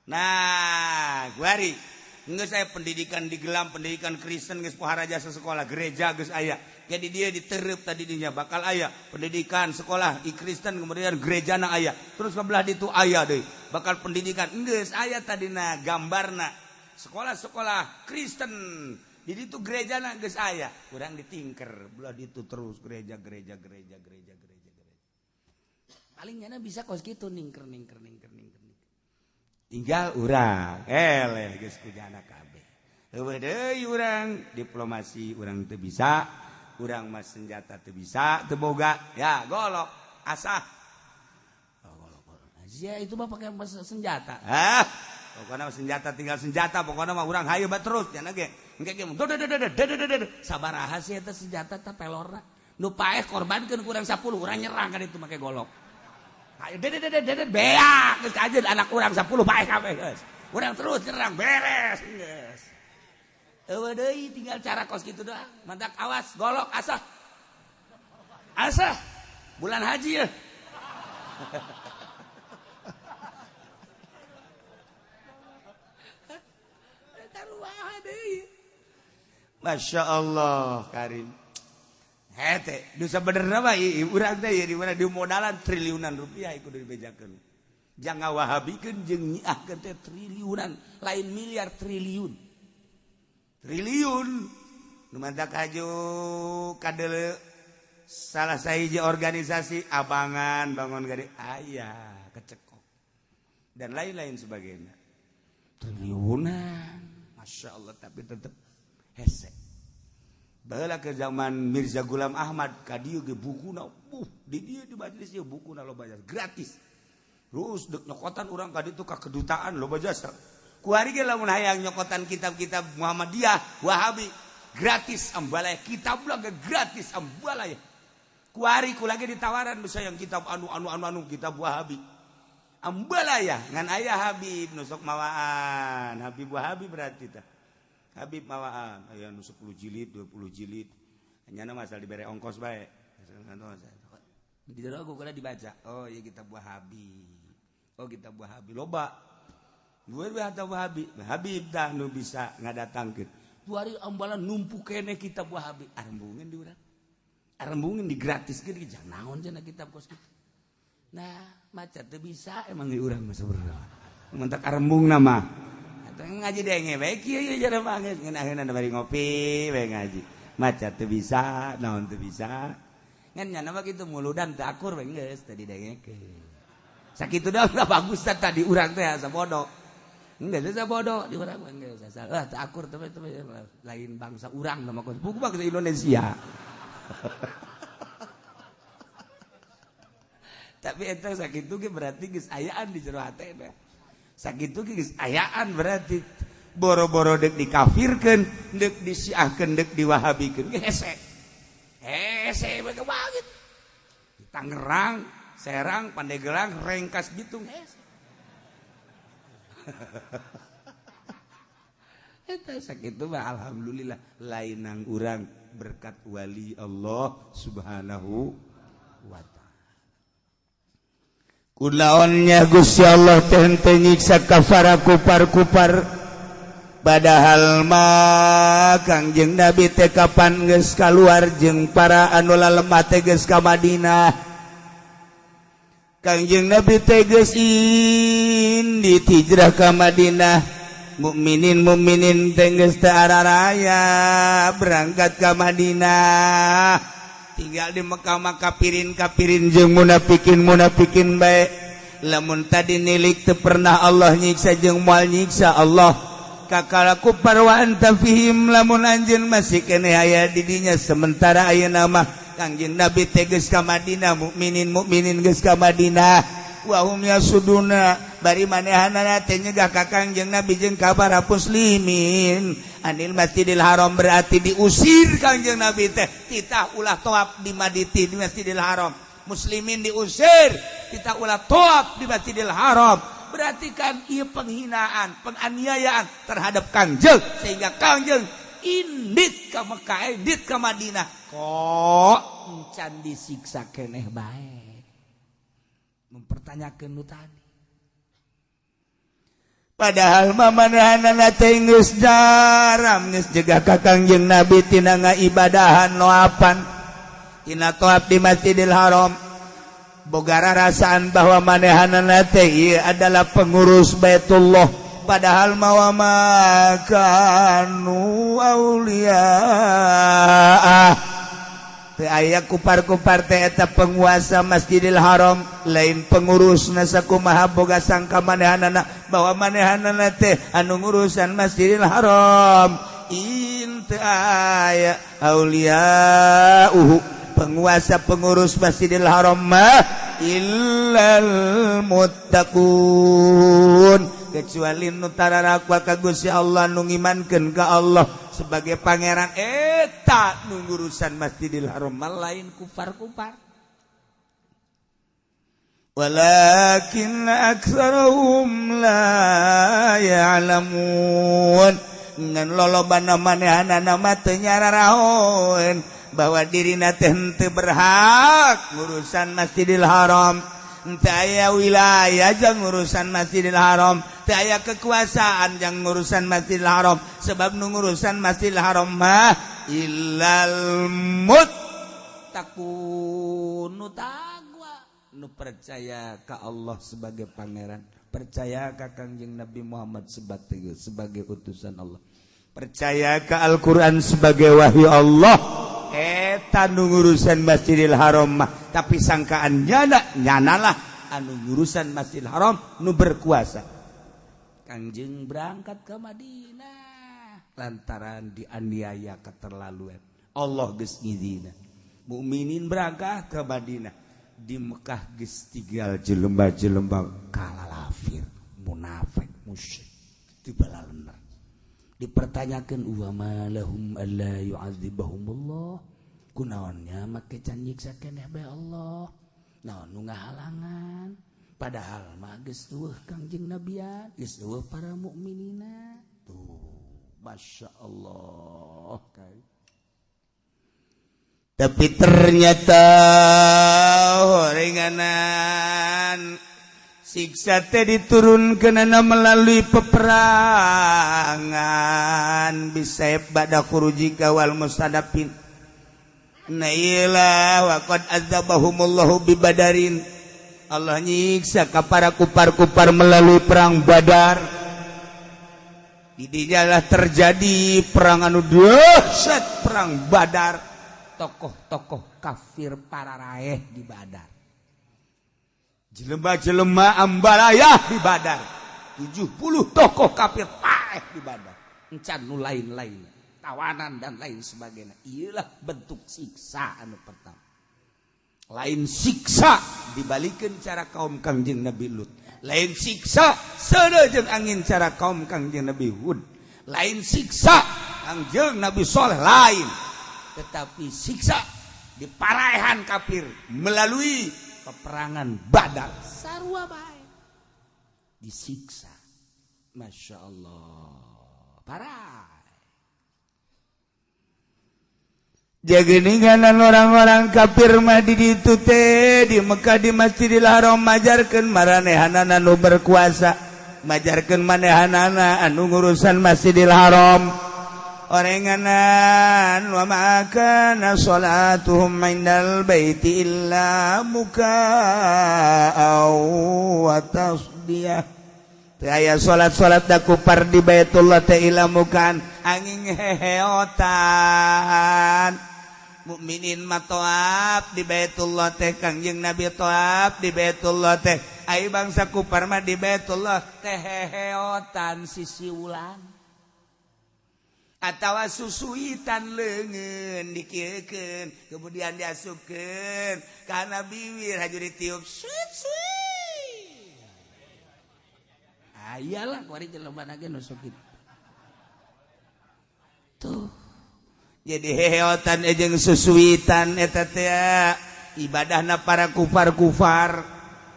nah kuari geus aya pendidikan digelam pendidikan Kristen geus pohara jasa sekolah gereja geus aya jadi dia ditereup tadi dinya bakal aya pendidikan sekolah Kristen kemudian gerejana aya terus kabelah ditu aya deui bakal pendidikan geus aya tadina gambarna sekolah-sekolah Kristen di ditu gerejana geus aya urang ditingker belah ditu terus gereja paling nyana bisa kos kitu ningker tinggal urang eleh geus kujana kabeh heueuh deui urang diplomasi urang teu bisa urang mah senjata teu bisa teu boga ya golok asah golok sia itu mah pakai senjata pokona senjata tinggal senjata pokona mah urang hayu bat terus cenah ge engke sabaraha sia teh senjata teh pelorna nu paeh korbankeun ku urang 10 urang nyerang ka ditu make golok hayu beak geus kajeun anak urang 10 paeh kabeh geus urang terus nyerang beres geus eueuh deui tinggal cara kos kitu doang mantak awas golok asah bulan haji ya Masya Allah Karim hete dosa benerna mah urang teh di mana di modalan triliunan rupiah kudu dibejakeun jangan wahabikeun jeung nyiahkeun teh triliunan lain miliar triliun nu manta kaju kadele salah sahiji organisasi abangan bangun gade aya kecekok dan lain-lain sebagainya triliunan Masya Allah tapi tetap hese baheula ke zaman Mirza Gulam Ahmad ka dieu ge bukuna di dieu di majelis ieu bukuna loba jasa gratis terus dek nyokotan urang ka ditu ka kedutaan loba jasa kuari ge lamun hayang nyokotan kitab-kitab Muhammadiyah Wahabi gratis ambalaya kitab lah ge gratis ambalaya kuari kula ge ditawaran bisa yang kitab anu kitab Wahabi ambalaya ngan aya Habib nu sok mawaan Habib Wahabi berarti tah Habib mawaan aya nu 10 jilid 20 jilid hanya masalah dibere ongkos bae di jero aku kada dibaca oh ya kitab Wahabi loba gue kitab Wahabi Habib dah nu bisa ngadatangkeun tuari ambalan numpuk kene kitab Wahabi arembungeun di urang arembungeun digratiskeun ge jangan naon cenah kitab kos kitu nah maca teu bisa emang di urang mah sabenerna mentak arembungna mah ngaji denge bae kieu ye jare mah ngeunaheun bari ngopi bae ngaji maca teu bisa naon teu bisa ngan nya mah kitu muludan teu akur bae geus teu didengekeun sakitu dah bagus tadi urang teh asa bodoh enggak asa bodoh di urang mah geus asal teu akur teu lain bangsa urang mah buku bangsa Indonesia tapi eta sakitu ge berarti geus ayaan di jero hatena sakitu geus ayaan berarti boro-boro dek dikafirkeun dek disiahkeun dek diwahabikeun ge hese bae banget di Tangerang Serang Pandeglang Rengkas Bitung hese eta sakitu mah alhamdulillah lainang urang berkat wali Allah Subhanahu wa taala kunaonnya Gusti Allah teh nyiksa kafara kupar-kupar padahal mah Kangjeng Nabi teh kapan geus kaluar jeung para anu lemah teh geus ka Madinah. Kangjeng Nabi teh geus indi hijrah ka Madinah. Mukminin teh geus teu araraya berangkat ka Madinah. Tinggal di Mekah mah kapirin jeung munafikin bae. Lamun tadi nilik teu pernah Allah nyiksa jeung moal nyiksa Allah. Kakala kupar wa anta fihim lamun anjeun masih keneh aya di dinya sementara ayeuna mah Kangjeng Nabi teh geus ka Madinah, mukminin geus ka Madinah. Wa hum yasuduna bari manehanana teh nyegah ka Kangjeng Nabi jeung ka para muslimin anil Masjidil Haram, berarti diusir Kangjeng Nabi teh titah ulah tawaf di Masjidil Haram. Muslimin diusir titah ulah tawaf di Masjidil Haram. Berarti kan ieu penghinaan, penganiayaan terhadap Kangjeng sehingga Kangjeng indit ka Mekah, indit ka Madinah. Kok encan disiksa keneh bae. Mempertanyakan nu tadi. Padahal mamanehanana teh geus jaram geus jegah ka Kangjeng Nabi tina ngaibadahan noapan tina tawaf di Masjidil Haram. Boga rarasaan bahwa manehanana teh ieu adalah pengurus Baitullah padahal mawa makanu aulia. Teu aya kupar-kupar teh eta penguasa Masjidil Haram, lain pengurusna sakumaha boga sangka manehanana bahwa manehanana teh anu ngurusan Masjidil Haram. Teu aya aulia penguasa pengurus Masjidil Haram mah illal muttaqun, kecuali nu tararakwa ka Gusti Allah nu ngimankeun ka Allah sebagai pangeran. Eta nu ngurusan Masjidil Haram lain kufar-kufar. Walakin aktsarahum la ya'lamun, ngan lolobana manehanana mah teu nyararahoen bahwa dirina teh henteu berhak ngurusan Masjidil Haram. Teu aya wilayah jeung ngurusan Masjidil Haram, teu aya kekuasaan jeung ngurusan Masjidil Haram, sebab nu ngurusan Masjidil Haram mah illal muttaqun, nu taqwa, nu percaya ka Allah sebagai pangeran, percaya ka Kangjeng Nabi Muhammad sebagai utusan Allah, percaya ka Al-Qur'an sebagai wahyu Allah. Eta nu ngurusan Masjidil Haram mah, tapi sangkaan nyanalah anu ngurusan Masjidil Haram nu berkuasa. Kangjeng berangkat ke Madinah lantaran dianiaya keterlaluan. Allah geus ngizina. Mukminin berangkat ke Madinah. Di Mekah geus tinggal jelema-jelema kalalafir, munafik, musyrik. Tibalaleuna. Dipertanyakan wa ma lahum alla yu'adzibahumullah, kunaonnya make can nyiksa keneh bae Allah, naon nu ngahalangan padahal mah geus eueuh Kangjeng Nabian, geus eueuh para mukminina. Tuh masyaallah kai. Tapi ternyata horenganan siksa teh diturunkeunana melalui peperangan bisa bada khurujika wal mustadafin. Naila wa qad azabahumullahu bi Badarin. Allah nyiksa ka para kupar-kupar melalui perang Badar. Di dinya terjadi perang anu dahsyat, perang Badar. Tokoh-tokoh kafir para raeh di Badar. Jelema-jelema ambalayah di Badar. 70 tokoh kafir paeh di Badar. Encan nu lain-lain, tawanan dan lain sebagainya. Iyalah bentuk siksa anu pertama. Lain siksa dibalikeun cara kaum Kangjeng Nabi Lut. Lain siksa seuneu jeung angin cara kaum Kangjeng Nabi Hud. Lain siksa Kangjeng Nabi Saleh lain. Tetapi siksa di paraehan kafir melalui peperangan Badar sarua bae disiksa. Masya Allah, parah. Jageninganan orang-orang kafir mah di ditu teh di Mekah di Masjidil Haram majarkeun maranehanana nu berkuasa, majarkeun manehanana anu ngurusan Masjidil Haram. Orenganan wa ma kana sholatuhum indal baiti illa muka'aw wa tasbiyah. Teu aya salat-salat da kupar di Baitullah teh ila mukaan angin heheotan. Mukminin mah tawaf di Baitullah teh, Kangjeng Nabi tawaf di Baitullah teh, ai bangsa kupar mah di Baitullah teh heheotan sisi ulang atawa susuitan leungeun dikiekeun kemudian diasupkeun kana bibir haju ditiup sweet sweet. Ayalah kuari jelema ge nu sok kitu. Tuh. Jadi heheotan jeung susuitan eta teh ibadahna para kufar-kufar.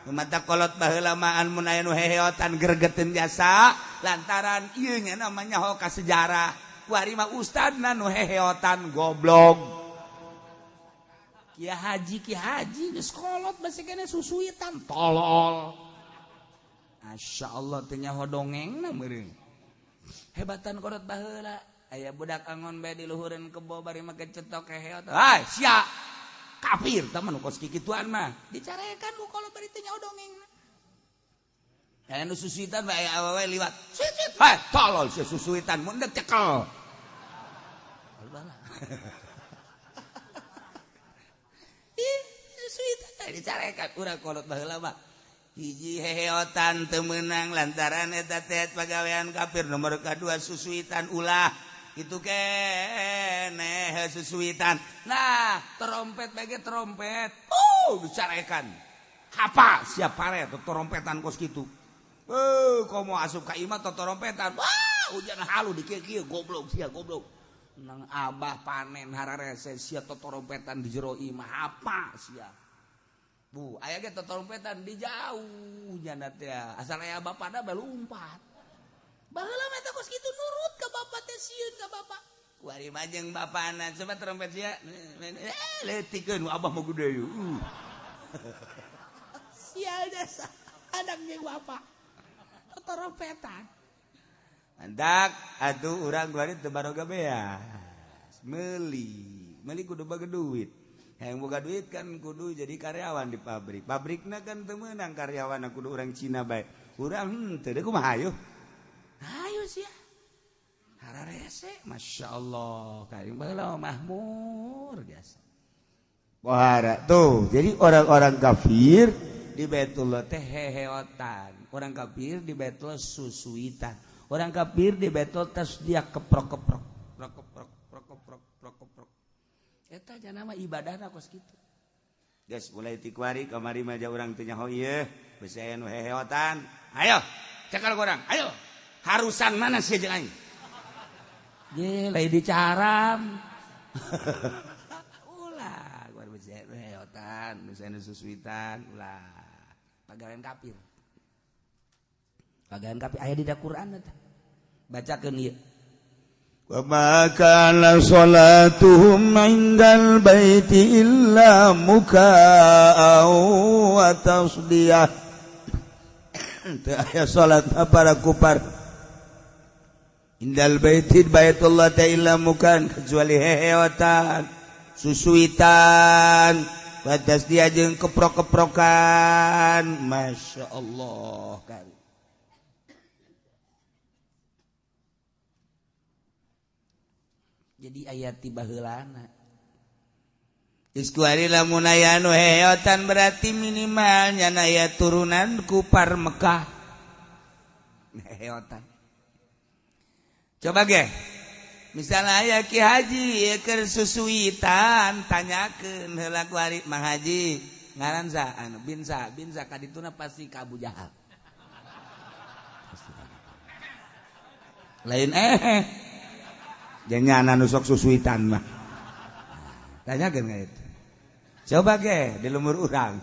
Mata kolot baheula mah mun aya nu heheotan gregeteun jasa lantaran ieu nya namanya hoka sejarah. Kuari mah ustadna nu heheotan goblok. Ki haji geus kolot basa keneh susuitan tolol. Masyaallah teh nyaho dongengna meureun. Hebatan kolot baheula. Aya budak angon bae di luhureun kebo bari make cetok heheotan. Hai, sia. Kafir tah mah nu kos kikituan mah. Dicarekan ku kolot bari teh nyaho dongengna. Aya nu susuitan bae awewe liwat. Sit. Hai, tolol sia susuitan mun deuk cekel. Ih, susuitan dicarekan urang kolot baheula mah. Hiji heheotan teu meunang lantaran eta teh pagawean kafir. Nomor kadua susuitan ulah itu keneh susuitan. Nah, trompet bage trompet. Dicarekan. Hapa siap pare teu trompetan kos kitu. Komo asup ka imah teu trompetan. Wah, hujan halu dikieu-kieu goblok sia goblok. Nang abah panen hararese sia teu trompetan di jero imah apa sia. Bu, aya ge teu trompetan di jauh nya teh. Asal aya bapada bae lumpat. Baheula mah teh kos kitu nurut ka bapa teh sieun ka bapa. Kuari mah jeung bapana coba trompet sia. Leutikeun abah mah gede yeuh. Sial dasa anak jeung bapa. Trompetan. Andak atuh urang kuari teu baroga beas. Meuli kudu bage duit. Yang boga duit kan kudu jadi karyawan di pabrik. Pabrikna kan teu meunang karyawanna kudu urang Cina bae. Urang teu deui kumaha аюh. Ayo sia. Hararese masyaallah karing baheula mahmur biasa. Wahara tuh. Jadi orang-orang kafir di Baitullah teh heheotan. Orang kafir di Baitullah susuitan. Orang kafir di Baitullah tasdiaq keprok-keprok. Eta jangan nama ibadahna kos kitu. Guys, mulai ti kuari kamari mah urang teu nyaho ieu, beusi aya nu heheotan. Ayo, cekal urang. Ayo. Harusan mana sih jeung aing? Ye, lain dicaram. Ulah, kuari beusi aya nu heheotan, beusi aya nu susuitan, ulah. Pagawean kafir. Pagawean kafir aya di Quran eta. Bacakeun ieu. Wa ma kana sholatuhum indal baiti illa muka'aw wa tasdiyah. Teu aya salat para kufar indal baiti Baitullah ta illa mukan kecuali heheotan, susuitan, wa tasdiyah jeung keprok-keprokan. Masyaallah kan. Jadi ayat tiba heulana. Iskuari lamun aya nu heheotan berarti minimal nya aya turunan kufar Mekah. Heheotan. Coba ge. Misalnya aya Ki Haji keur susuitan tanyakeun heula kuari Mang Haji ngaran sa anu bin sa kadituna pasti ka Abu Jahal. Lain jangan anu sok susuitan mah. Tanyakeun ka eta. Coba ge di lumur urang.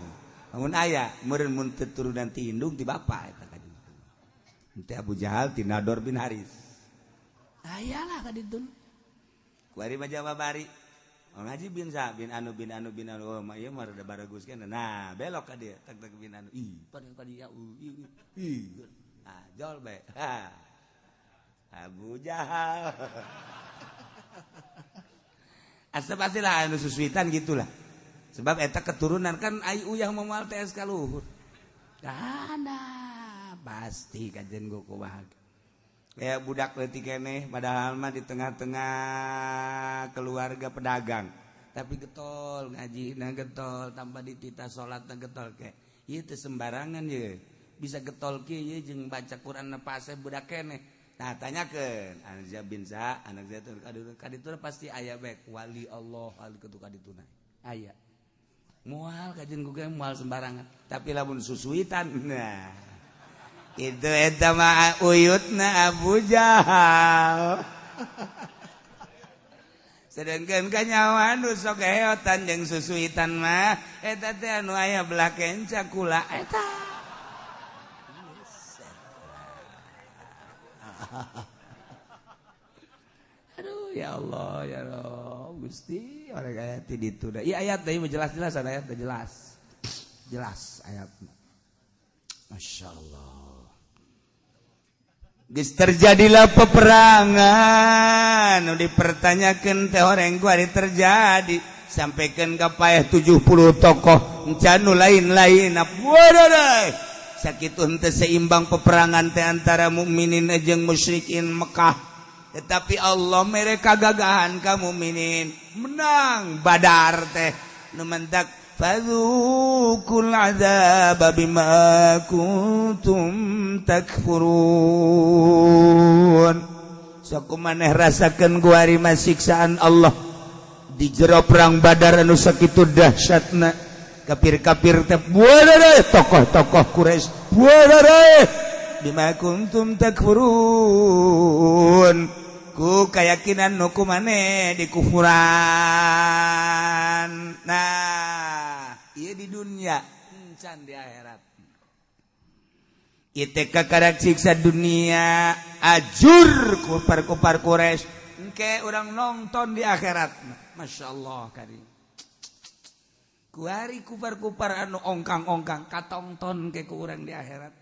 Mun aya meureun mun teu turunan ti indung ti bapa eta ka ditu. Teh Abu Jahal ti Nador bin Haris. Ayalah ka ditu. Kuari mah jawab bari. ngaji bin sa bin anu oh ieu mah rada baragus kan nah belok ka dieu tak bin anu pada ka dia ah jol bae Abu Jahal asa pastilah anu susuitan gitulah sebab eta keturunan kan ai uyah moal TS ka luhur kana pasti kajen gua kumaha kayak budak leutik keneh padahal mah di tengah-tengah keluarga pedagang tapi getol ngajina getol tanpa ditita salatna getol ke ieu teu sembarangan ye bisa getol kieu ye jeung baca Quran nepase budak keneh nah tanyakeun anak bin sa anak zaitun kaditu pasti aya bae wali Allah al kitu kadituna aya moal kajen ku ge moal sembarangan tapi lamun susuitan nah itu eta mah uyutna Abu Jahal sedangkan kanyawa nu sok heotan jeung susuitan mah eta teh anu aya belah kenca kula eta aduh ya Allah ya Allah Gusti orang aya ti ditu da ieu ayat deui jelas-jelas ayat jelas ayatna masyaallah geus terjadilah peperangan dipertanyakeun teh horeng kuari terjadi sampaikan ka paeh 70 tokoh encan nu lain-lain waduh sakitu henteu seimbang peperangan teh antara mukminin jeung musyrikin Mekah tetapi Allah mere kagagahan ka mukminin menang Badar teh nu mentak fadzukul adzaba bima kuntum takfurun sok maneh rasakeun guari masiksaan Allah di jero perang Badar anu sakitu dahsyatna kafir-kafir teh buadare tokoh-tokoh Quraisy buadare bima kuntum takfurun ku keyakinan nu kumaneh di kufuran nah ieu di dunia encan di akhirat ieu teh kakarak siksa dunia ajur kupar-kupar Quraisy engke urang nonton di akhirat masyaallah kari kuari kupar-kupar anu ongkang-ongkang katongton ke ku urang di akhirat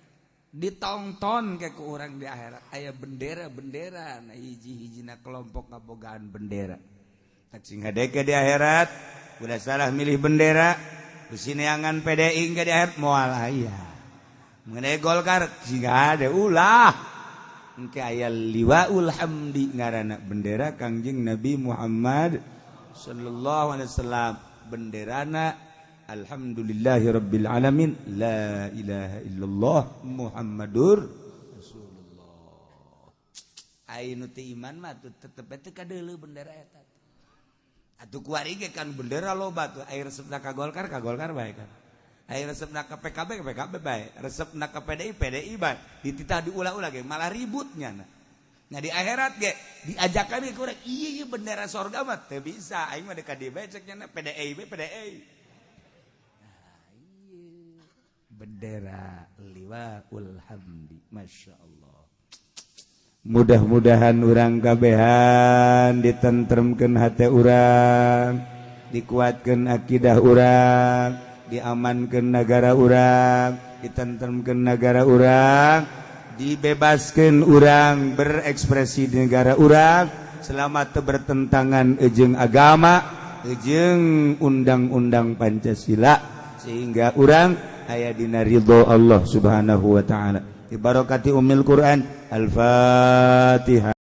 ditonton ke ku urang di akhirat aya bendera-bendera nah hiji-hijina kelompok ngabogaan bendera tak sing hadeke di akhirat udah salah milih bendera kusineangan PDI engke di akhirat moal aya mengenai Golkar jika ada ulah engke aya liwaul hamdi ngaranna bendera Kangjeng Nabi Muhammad sallallahu alaihi wasallam benderana alhamdulillahirabbil alamin la ilaha illallah Muhammadur Rasulullah ayeuna teh iman mah tetep teh kadeuleu bendera eta atuh kuari ge kan bendera loba tuh aya resepna ka Golkar bae kan aya resepna ka PKB bae resepna ka PDI bae dititah diulah-ulah ge malah ributnya nah di akhirat ge diajakan ke urang ieu bendera sorga mah teu bisa aing mah dekat dieu bae ceknya PDI bendera liwaul hamdi masyaallah mudah-mudahan urang kabehan ditentremkeun hate urang dikuatkeun akidah urang diamankeun negara urang ditentremkeun negara urang dibebaskeun urang berekspresi di negara urang selama teu bertentangan jeung agama jeung undang-undang Pancasila sehingga urang aya dina ridho Allah subhanahu wa ta'ala bi barakati ummil Quran al-Fatihah.